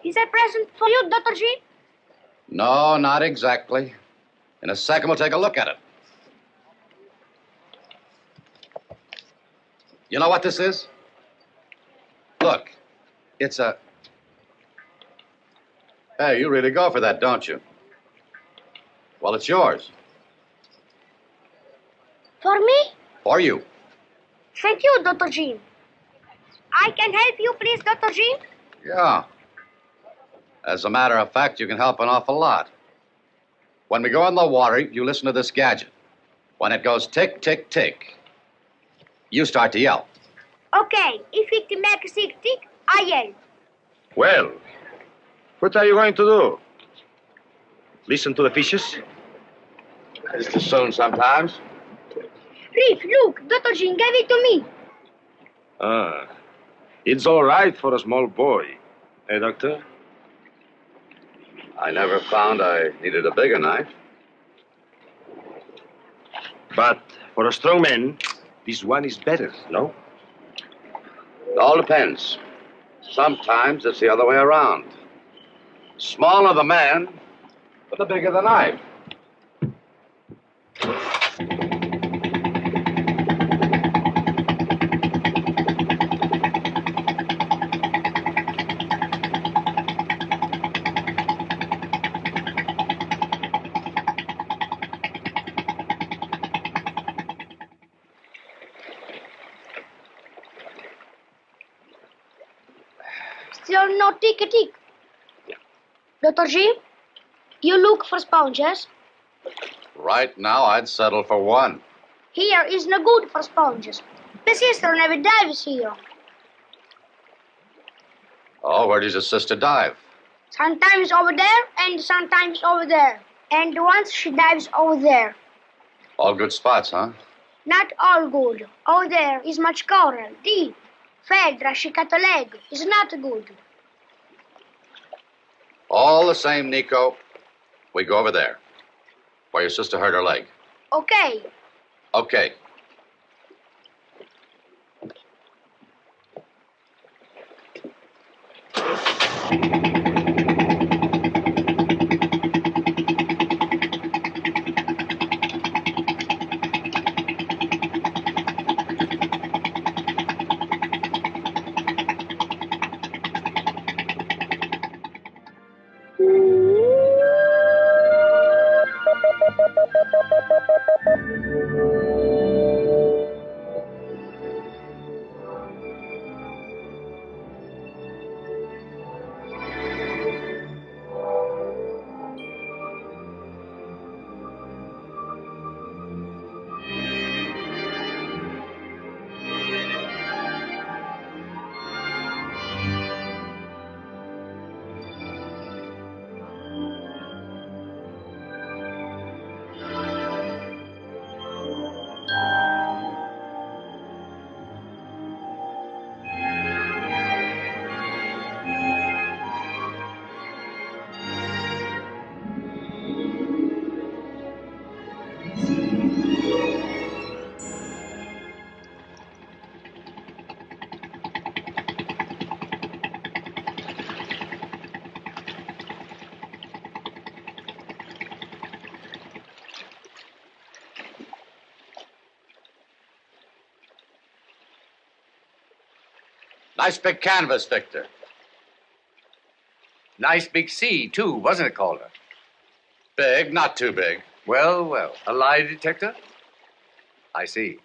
Is that present for you, Dr. James? No, not exactly. In a second, we'll take a look at it. You know what this is? Look, it's a... Hey, you really go for that, don't you? Well, it's yours. For me? For you. Thank you, Dr. James. I can help you, please, Dr. James? Yeah. As a matter of fact, you can help an awful lot. When we go in the water, you listen to this gadget. When it goes tick, tick, tick, you start to yell. Okay, if it makes tick, tick, I yell. Well, what are you going to do? Listen to the fishes? It's too soon sometimes. Reef, look, Dr. James gave it to me. Ah, it's all right for a small boy. Eh, Doctor? I never found I needed a bigger knife. But for a strong man, this one is better, no? It all depends. Sometimes it's the other way around. Smaller the man, but the bigger the knife. Still no tick, tick. Dr. James, you look for sponges. Right now, I'd settle for one. Here is no good for sponges. My sister never dives here. Oh, where does your sister dive? Sometimes over there and sometimes over there. And once she dives over there. All good spots, huh? Not all good. Over there is much coral, deep. Fedra, she cut a leg. Is not good. All the same, Nico, we go over there, where your sister hurt her leg. Okay. Okay. Nice big canvas, Victor. Nice big sea, too, wasn't it, Calder? Big, not too big. Well, well. A lie detector? I see.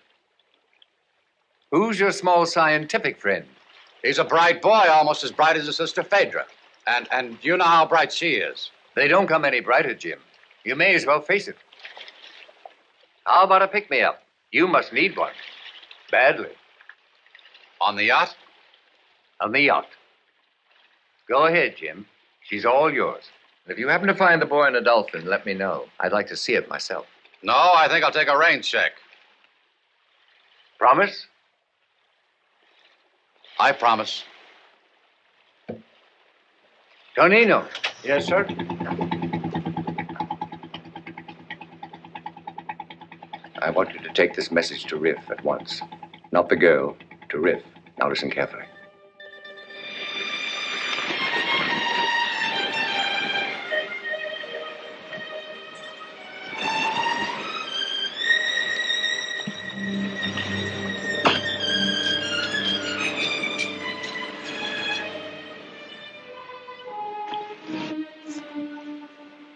Who's your small scientific friend? He's a bright boy, almost as bright as his sister Phaedra. And you know how bright she is. They don't come any brighter, Jim. You may as well face it. How about a pick-me-up? You must need one. Badly. On the yacht? On the yacht. Go ahead, Jim. She's all yours. And if you happen to find the boy in a Dolphin, let me know. I'd like to see it myself. No, I think I'll take a rain check. Promise? I promise. Tonino. Yes, sir? I want you to take this message to Riff at once. Not the girl, to Riff. Now listen carefully.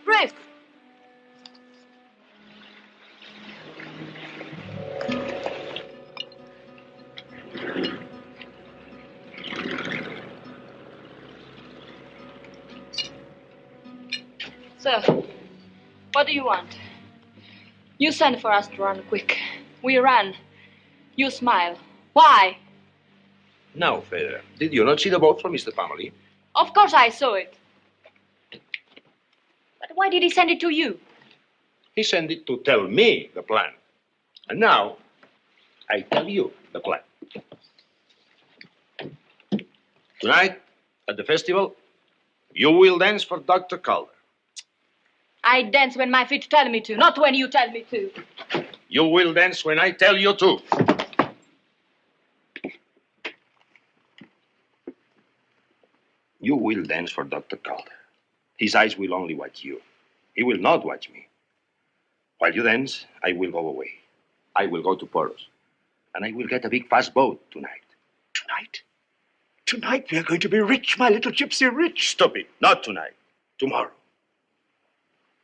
Riff! Sir, what do you want? You sent for us to run quick. We ran. You smile. Why? Now, Federer, did you not see the boat from Mr. Pamely? Of course I saw it. But why did he send it to you? He sent it to tell me the plan. And now, I tell you the plan. Tonight, at the festival, you will dance for Dr. Calder. I dance when my feet tell me to, not when you tell me to. You will dance when I tell you to. You will dance for Dr. Calder. His eyes will only watch you. He will not watch me. While you dance, I will go away. I will go to Poros. And I will get a big fast boat tonight. Tonight? Tonight we are going to be rich, my little gypsy, rich. Stop it. Not tonight. Tomorrow.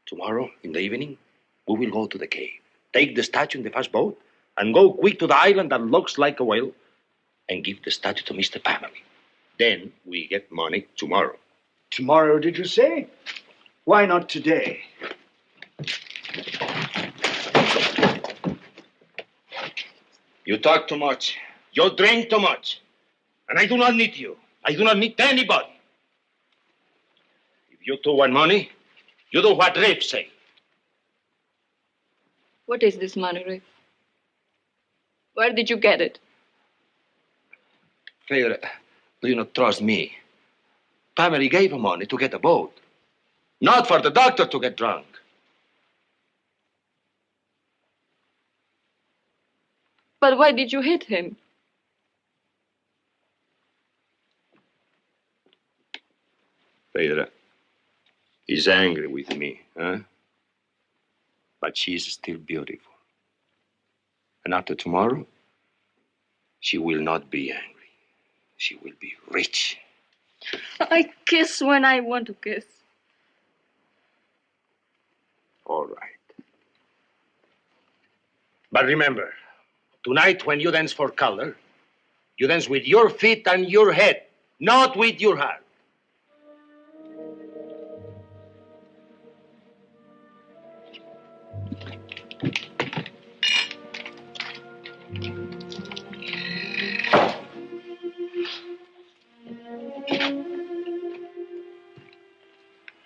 Tomorrow, in the evening, we will go to the cave. Take the statue in the fast boat and go quick to the island that looks like a whale and give the statue to Mr. Pamely. Then we get money tomorrow. Tomorrow, did you say? Why not today? You talk too much. You drink too much. And I do not need you. I do not need anybody. If you two want money, you do what Riff say. What is this money, Riff? Where did you get it? Federer, do you not trust me? Pamely gave him money to get a boat. Not for the doctor to get drunk. But why did you hit him? Federer, he's angry with me, huh? But she's still beautiful. And after tomorrow, she will not be angry. She will be rich. I kiss when I want to kiss. All right. But remember, tonight when you dance for Calder, you dance with your feet and your head, not with your heart.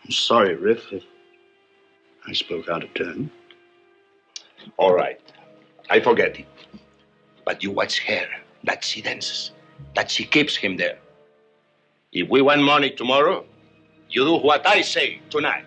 I'm sorry, Riff, if I spoke out of turn. All right. I forget it. But you watch her, that she dances, that she keeps him there. If we want money tomorrow, you do what I say tonight.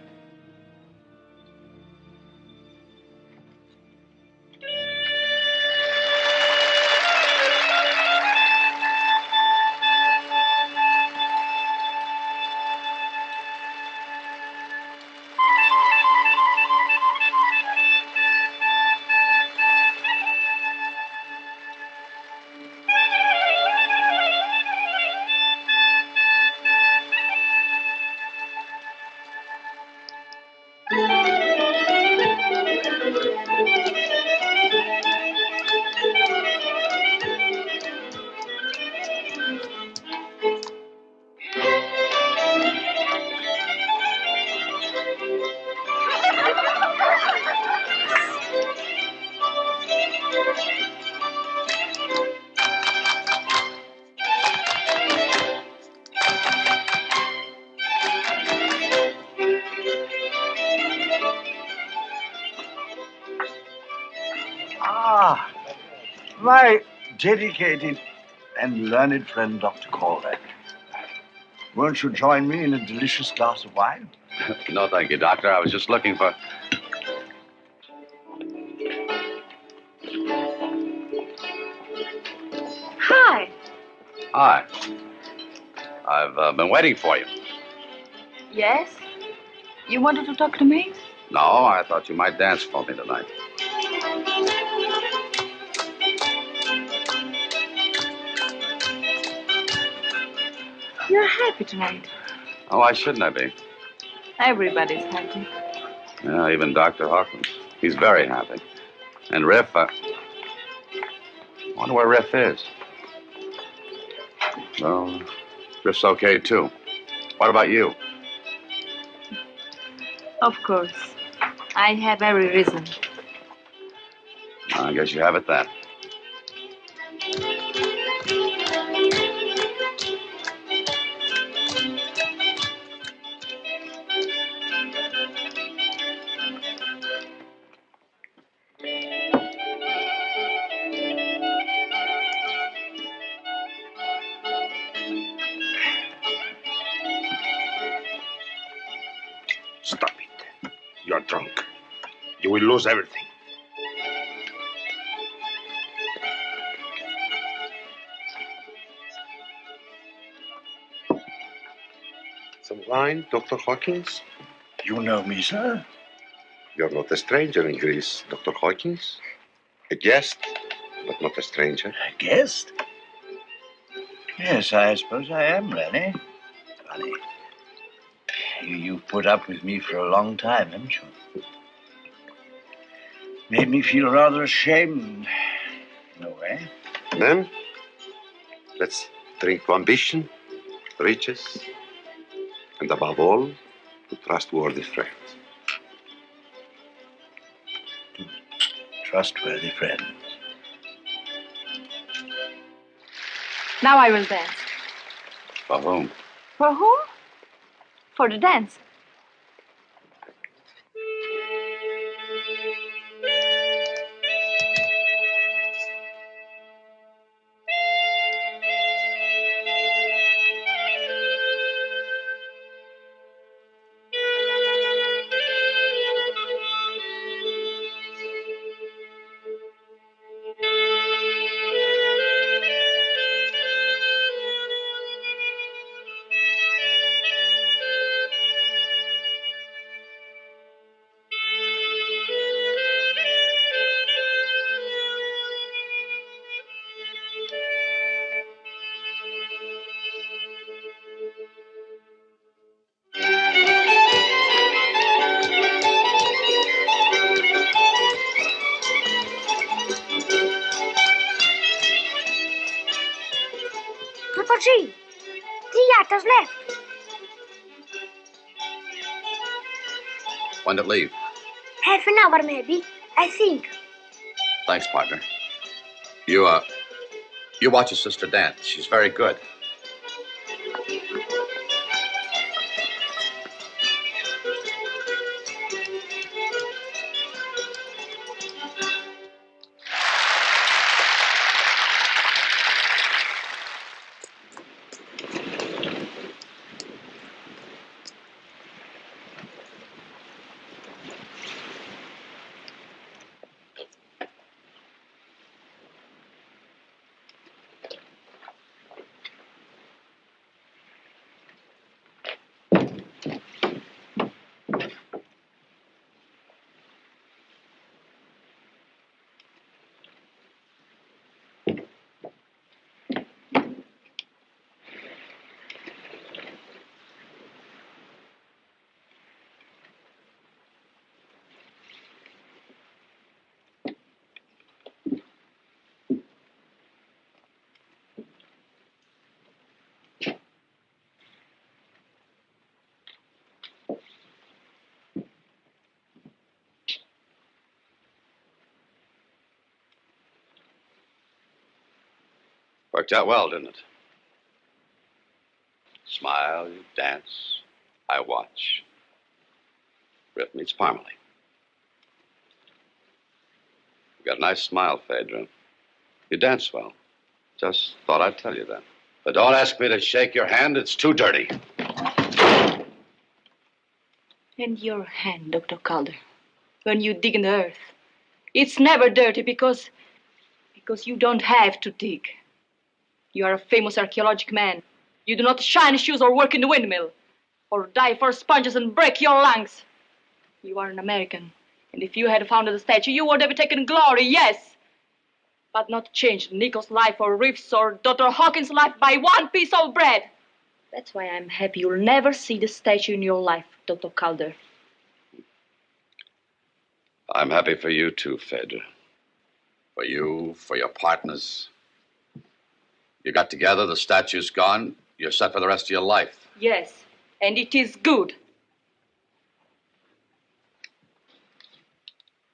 my dedicated and learned friend, Dr. Calder. Won't you join me in a delicious glass of wine? No, thank you, Doctor. I was just looking for... Hi. Hi. I've been waiting for you. Yes? You wanted to talk to me? No, I thought you might dance for me tonight. You're happy tonight. Oh, why shouldn't I be? Everybody's happy. Yeah, even Dr. Hawkins. He's very happy. And Riff, I wonder where Riff is. Well, Riff's okay, too. What about you? Of course. I have every reason. I guess you have it then. Stop it. You're drunk. You will lose everything. Some wine, Dr. Hawkins? You know me, sir? You're not a stranger in Greece, Dr. Hawkins. A guest, but not a stranger. A guest? Yes, I suppose I am, really. Funny. You've put up with me for a long time, haven't you? Made me feel rather ashamed, in a way. Then, let's drink to ambition, riches, and above all, to trustworthy friends. Trustworthy friends. Now I will dance. For whom? For whom? For the dance. Dr. G, the yacht has left. When did it leave? Half an hour, maybe. I think. Thanks, partner. You watch your sister dance. She's very good. Worked out well, didn't it? Smile, you dance, I watch. Riff meets Parmalee. You got a nice smile, Phaedra. You dance well. Just thought I'd tell you that. But don't ask me to shake your hand. It's too dirty. And your hand, Dr. Calder, when you dig in the earth. It's never dirty because you don't have to dig. You are a famous archaeological man. You do not shine shoes or work in the windmill or dive for sponges and break your lungs. You are an American. And if you had founded the statue, you would have taken glory, yes. But not changed Nico's life or Reeves or Dr. Hawkins' life by one piece of bread. That's why I'm happy you'll never see the statue in your life, Dr. Calder. I'm happy for you too, Fed. For you, for your partners. You got together, the statue's gone. You're set for the rest of your life. Yes, and it is good.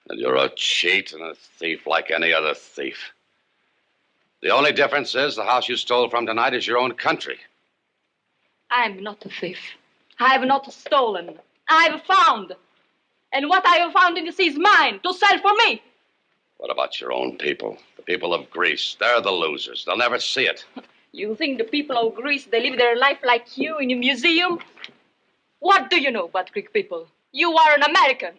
And you're a cheat and a thief like any other thief. The only difference is the house you stole from tonight is your own country. I'm not a thief. I have not stolen. I have found. And what I have found in the sea is mine to sell for me. What about your own people? The people of Greece. They're the losers. They'll never see it. You think the people of Greece, they live their life like you in a museum? What do you know about Greek people? You are an American.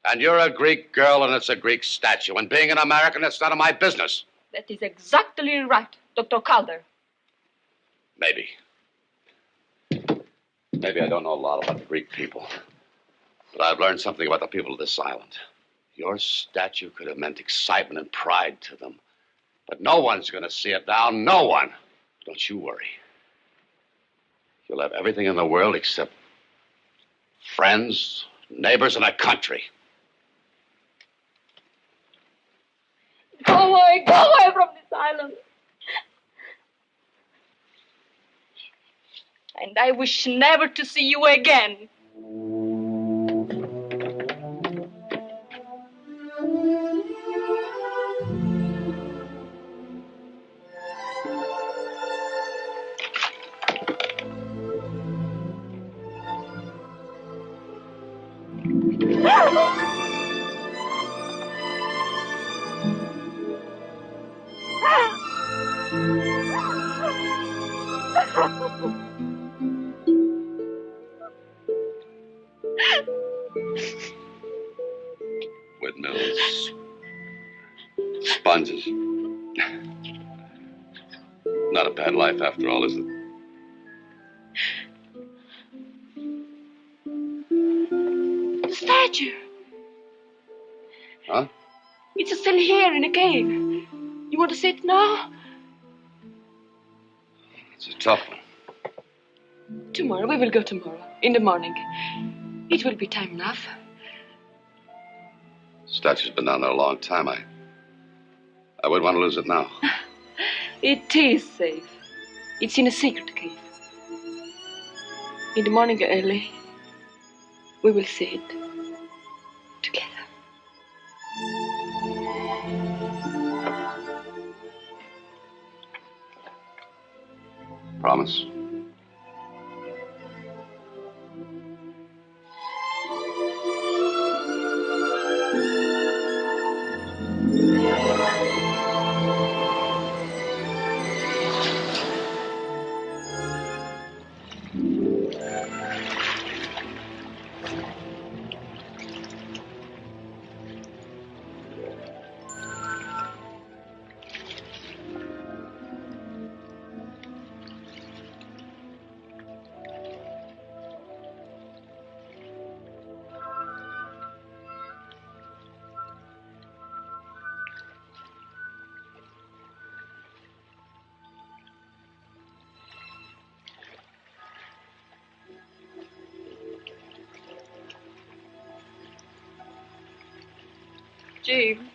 And you're a Greek girl and it's a Greek statue. And being an American, it's none of my business. That is exactly right, Dr. Calder. Maybe. Maybe I don't know a lot about the Greek people. But I've learned something about the people of this island. Your statue could have meant excitement and pride to them. But no one's going to see it now. No one. Don't you worry. You'll have everything in the world except friends, neighbors, and a country. Go away from this island. And I wish never to see you again. Windmills, sponges. Not a bad life after all, is it? The statue. Huh? It's still here in a cave. You want to see it now? It's a tough one. Tomorrow, we will go tomorrow, in the morning. It will be time enough. Statue's been down there a long time. I wouldn't want to lose it now. It is safe. It's in a secret cave. In the morning early, we will see it together. Promise? Jim,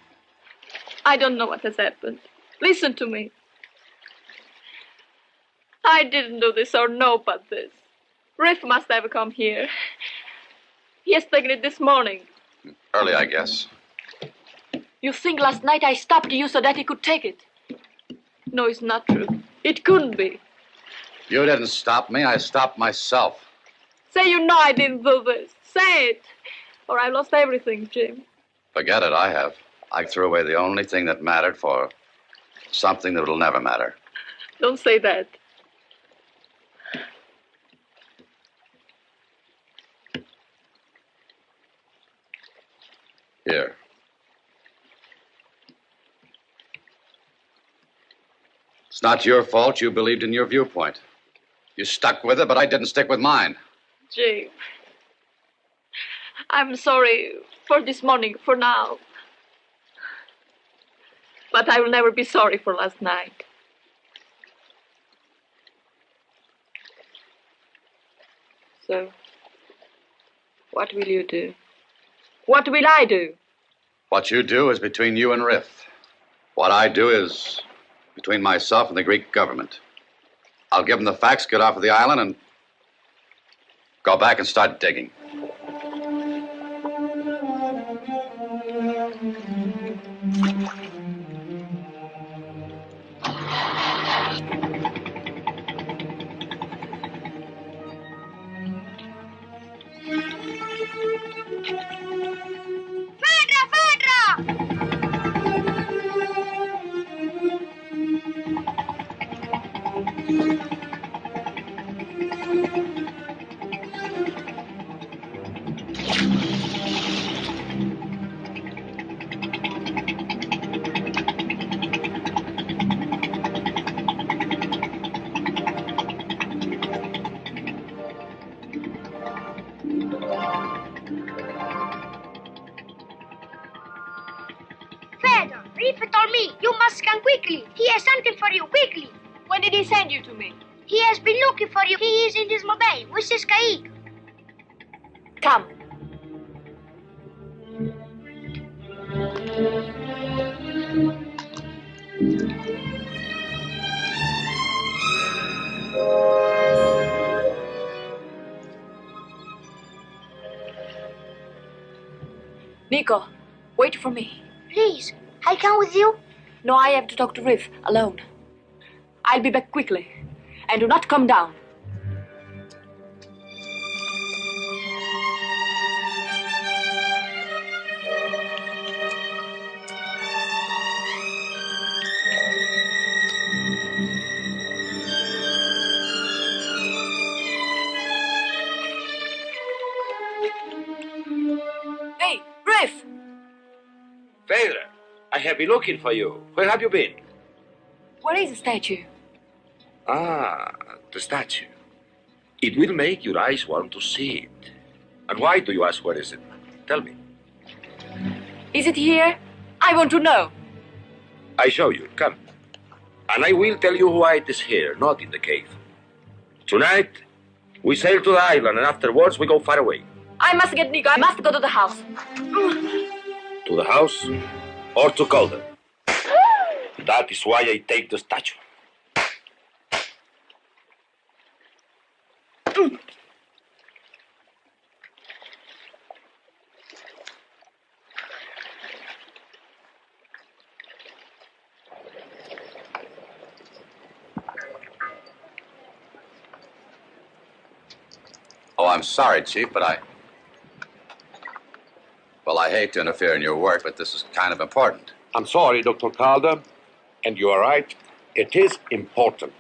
I don't know what has happened. Listen to me. I didn't do this or know about this. Riff must have come here. He has taken it this morning. Early, I guess. You think last night I stopped you so that he could take it? No, it's not true. It couldn't be. You didn't stop me. I stopped myself. Say you know I didn't do this. Say it. Or I lost everything, Jim. Forget it, I have. I threw away the only thing that mattered for Something that will never matter. Don't say that. Here. It's not your fault. You believed in your viewpoint. You stuck with it, but I didn't stick with mine. Jim, I'm sorry for this morning, for now. But I will never be sorry for last night. So, what will you do? What will I do? What you do is between you and Riff. What I do is between myself and the Greek government. I'll give them the facts, get off of the island, and go back and start digging. Fedor, Riff told me you must come quickly. He has something for you, quickly. When did he send you to me? He has been looking for you. He is in his mobile with his Kaik. Come. Nico, wait for me. Please, I come with you. No, I have to talk to Riff alone. I'll be back quickly. And do not come down. Hey, Riff! Phaedra, I have been looking for you. Where have you been? Where is the statue? Ah, the statue. It will make your eyes want to see it. And why do you ask where is it? Tell me. Is it here? I want to know. I show you. Come. And I will tell you why it is here, not in the cave. Tonight, we sail to the island, and afterwards we go far away. I must get Nico. I must go to the house. To the house or to Calder. That is why I take the statue. Oh, I'm sorry, Chief, but Well, I hate to interfere in your work, but this is kind of important. I'm sorry, Dr. Calder, and you are right. It is important.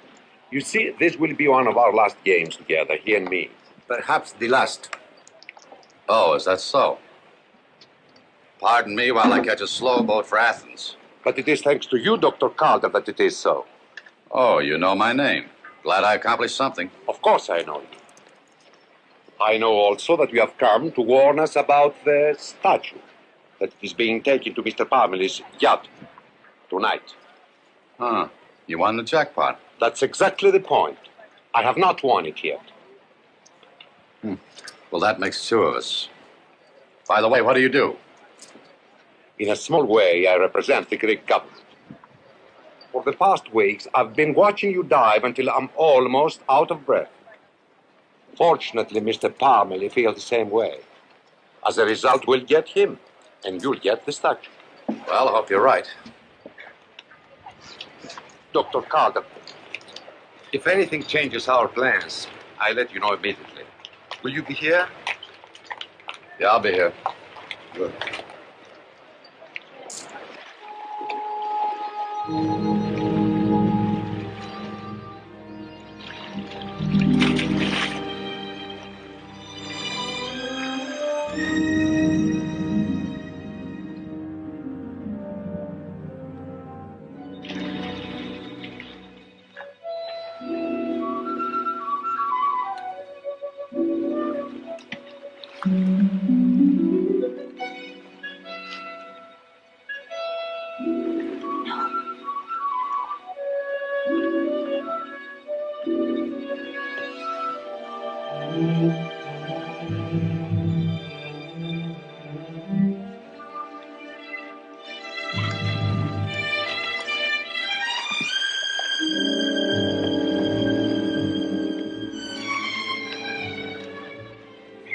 You see, this will be one of our last games together, he and me. Perhaps the last. Oh, is that so? Pardon me while I catch a slow boat for Athens. But it is thanks to you, Dr. Calder, that it is so. Oh, you know my name. Glad I accomplished something. Of course I know you. I know also that you have come to warn us about the statue that is being taken to Mr. Parmely's yacht tonight. Huh. You won the jackpot. That's exactly the point. I have not won it yet. Well, that makes two of us. By the way, what do you do? In a small way, I represent the Greek government. For the past weeks, I've been watching you dive until I'm almost out of breath. Fortunately, Mr. Parmely feels the same way. As a result, we'll get him, and you'll get the statue. Well, I hope you're right. Dr. Calder, if anything changes our plans, I'll let you know immediately. Will you be here? Yeah, I'll be here. Good.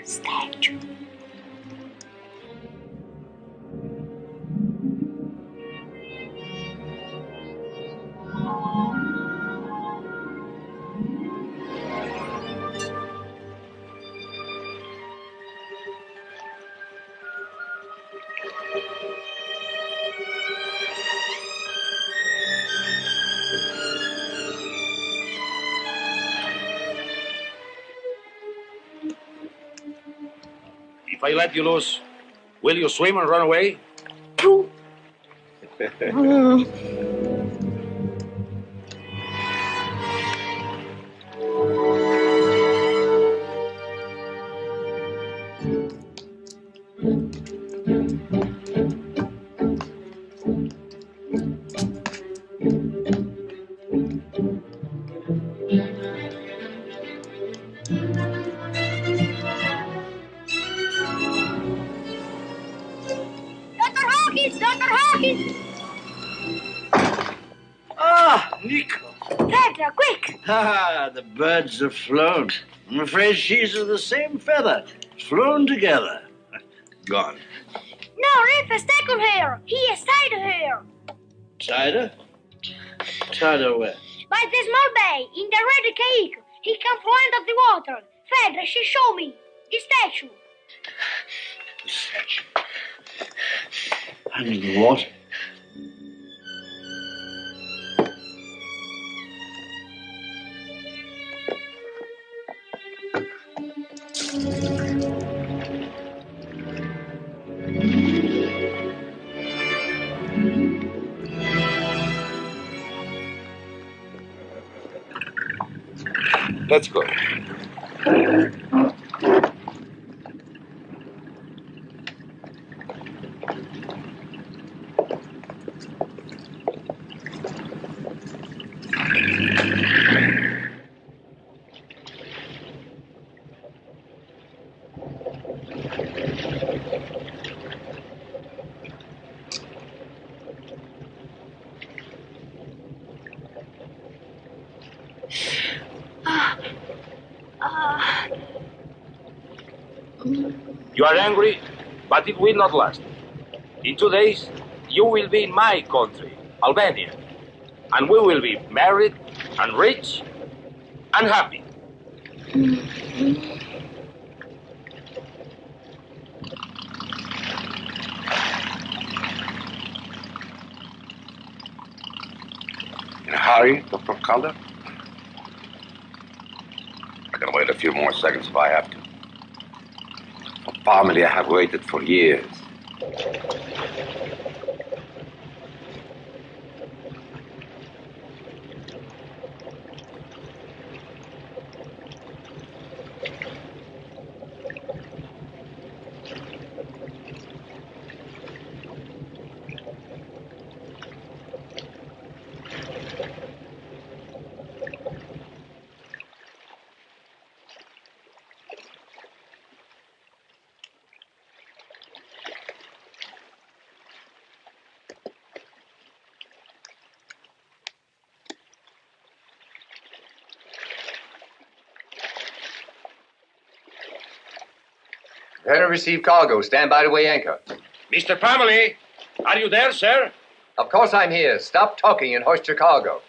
Statue. If I let you loose, will you swim and run away? Dr. Hawkins! Dr. Hawkins! Ah, Nico. Phaedra, quick! Ah, the birds have flown. I'm afraid she's of the same feather. Flown together. Gone. No, Riff has taken her. He has tied her. Tied her? Tied her where? By the small bay, in the red cake. He come from end of the water. Phaedra, she show me. The statue. The statue. Under the water. Let's go. You are angry, but it will not last. In 2 days, you will be in my country, Albania, and we will be married and rich and happy. In a hurry, Dr. Calder? I can wait a few more seconds if I have to. For family, I have waited for years. Prepare to receive cargo. Stand by to weigh anchor. Mr. Pamely, are you there, sir? Of course I'm here. Stop talking and hoist your cargo.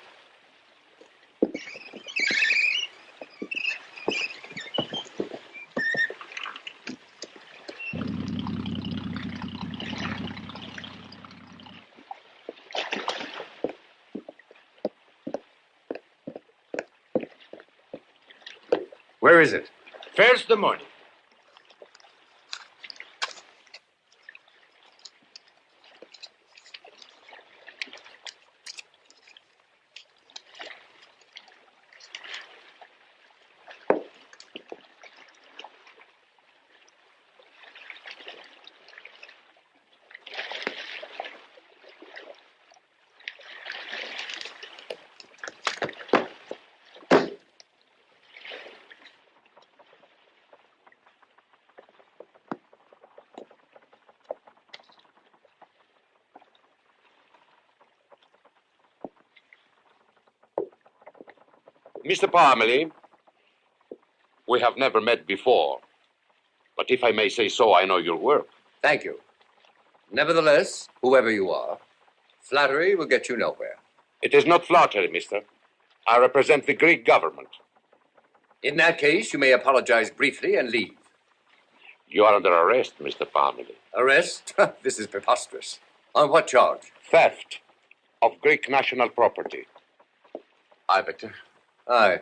Where is it? First the money. Mr. Parmalee, we have never met before. But if I may say so, I know your work. Thank you. Nevertheless, whoever you are, flattery will get you nowhere. It is not flattery, mister. I represent the Greek government. In that case, you may apologize briefly and leave. You are under arrest, Mr. Parmalee. Arrest? This is preposterous. On what charge? Theft of Greek national property. Hi, Victor. Aye.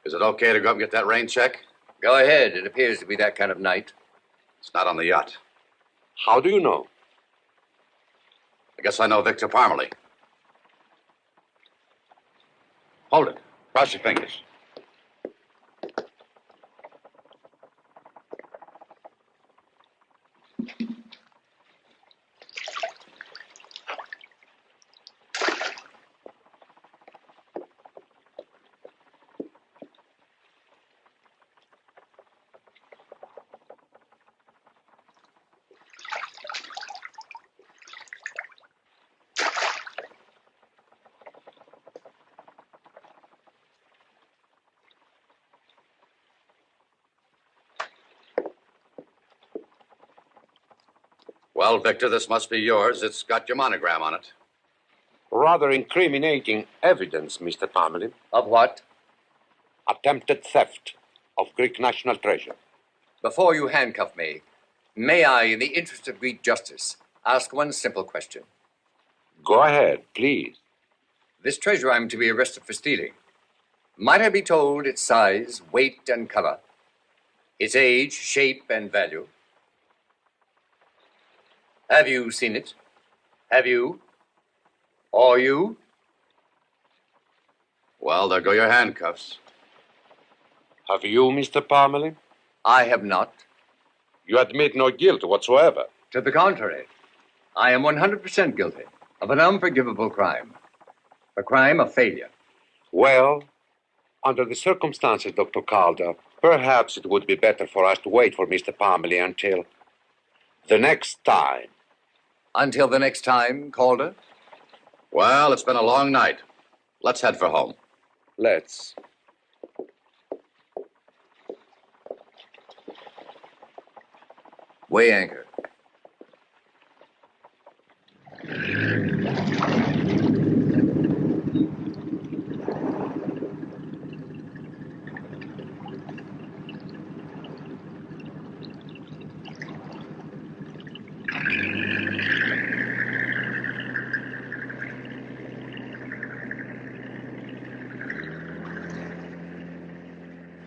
Is it okay to go up and get that rain check? Go ahead. It appears to be that kind of night. It's not on the yacht. How do you know? I guess I know Victor Parmalee. Hold it. Cross your fingers. Well, Victor, this must be yours. It's got your monogram on it. Rather incriminating evidence, Mr. Parmalee. Of what? Attempted theft of Greek national treasure. Before you handcuff me, may I, in the interest of Greek justice, ask one simple question? Go ahead, please. This treasure I'm to be arrested for stealing, might I be told its size, weight, and color? Its age, shape, and value? Have you seen it? Have you? Or you? Well, there go your handcuffs. Have you, Mr. Parmalee? I have not. You admit no guilt whatsoever. To the contrary, I am 100% guilty of an unforgivable crime. A crime of failure. Well, under the circumstances, Dr. Calder, perhaps it would be better for us to wait for Mr. Parmalee until the next time. Until the next time, Calder? Well, it's been a long night. Let's head for home. Let's. Weigh anchor.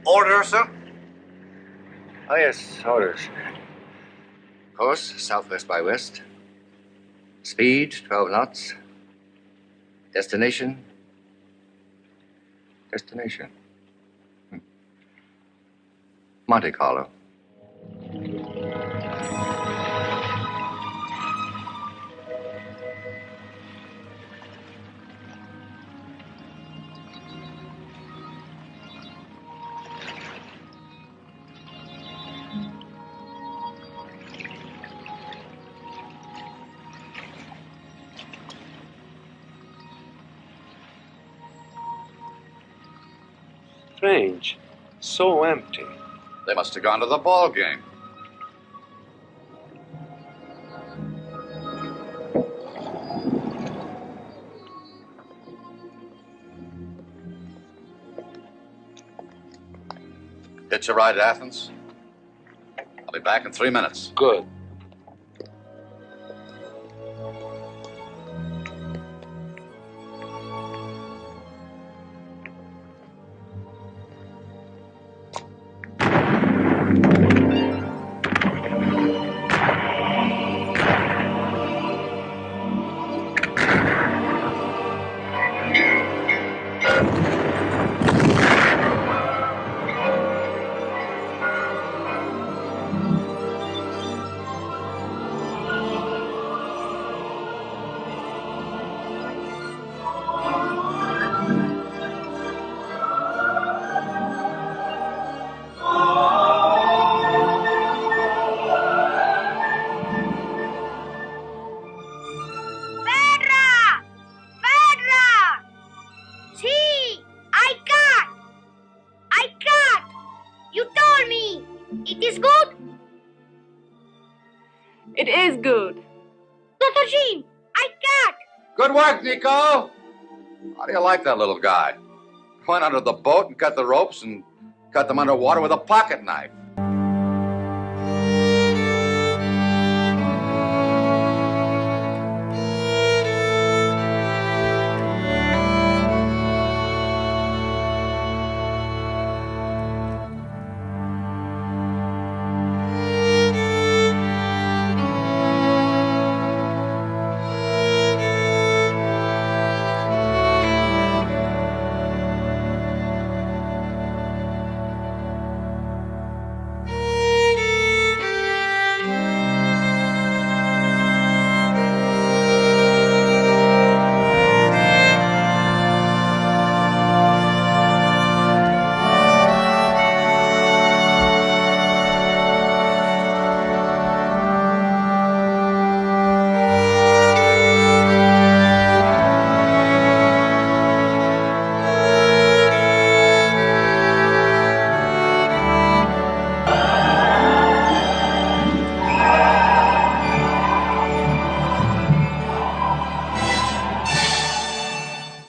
Order, sir? Oh, yes, orders. Course, southwest by west. Speed, 12 knots. Destination. Monte Carlo. Strange. So empty. They must have gone to the ball game. Hitch a ride to Athens? I'll be back in 3 minutes. Good. You told me. It is good? It is good. Dr. Jean, I can't. Good work, Nico. How do you like that little guy? Went under the boat and cut the ropes and cut them underwater with a pocket knife.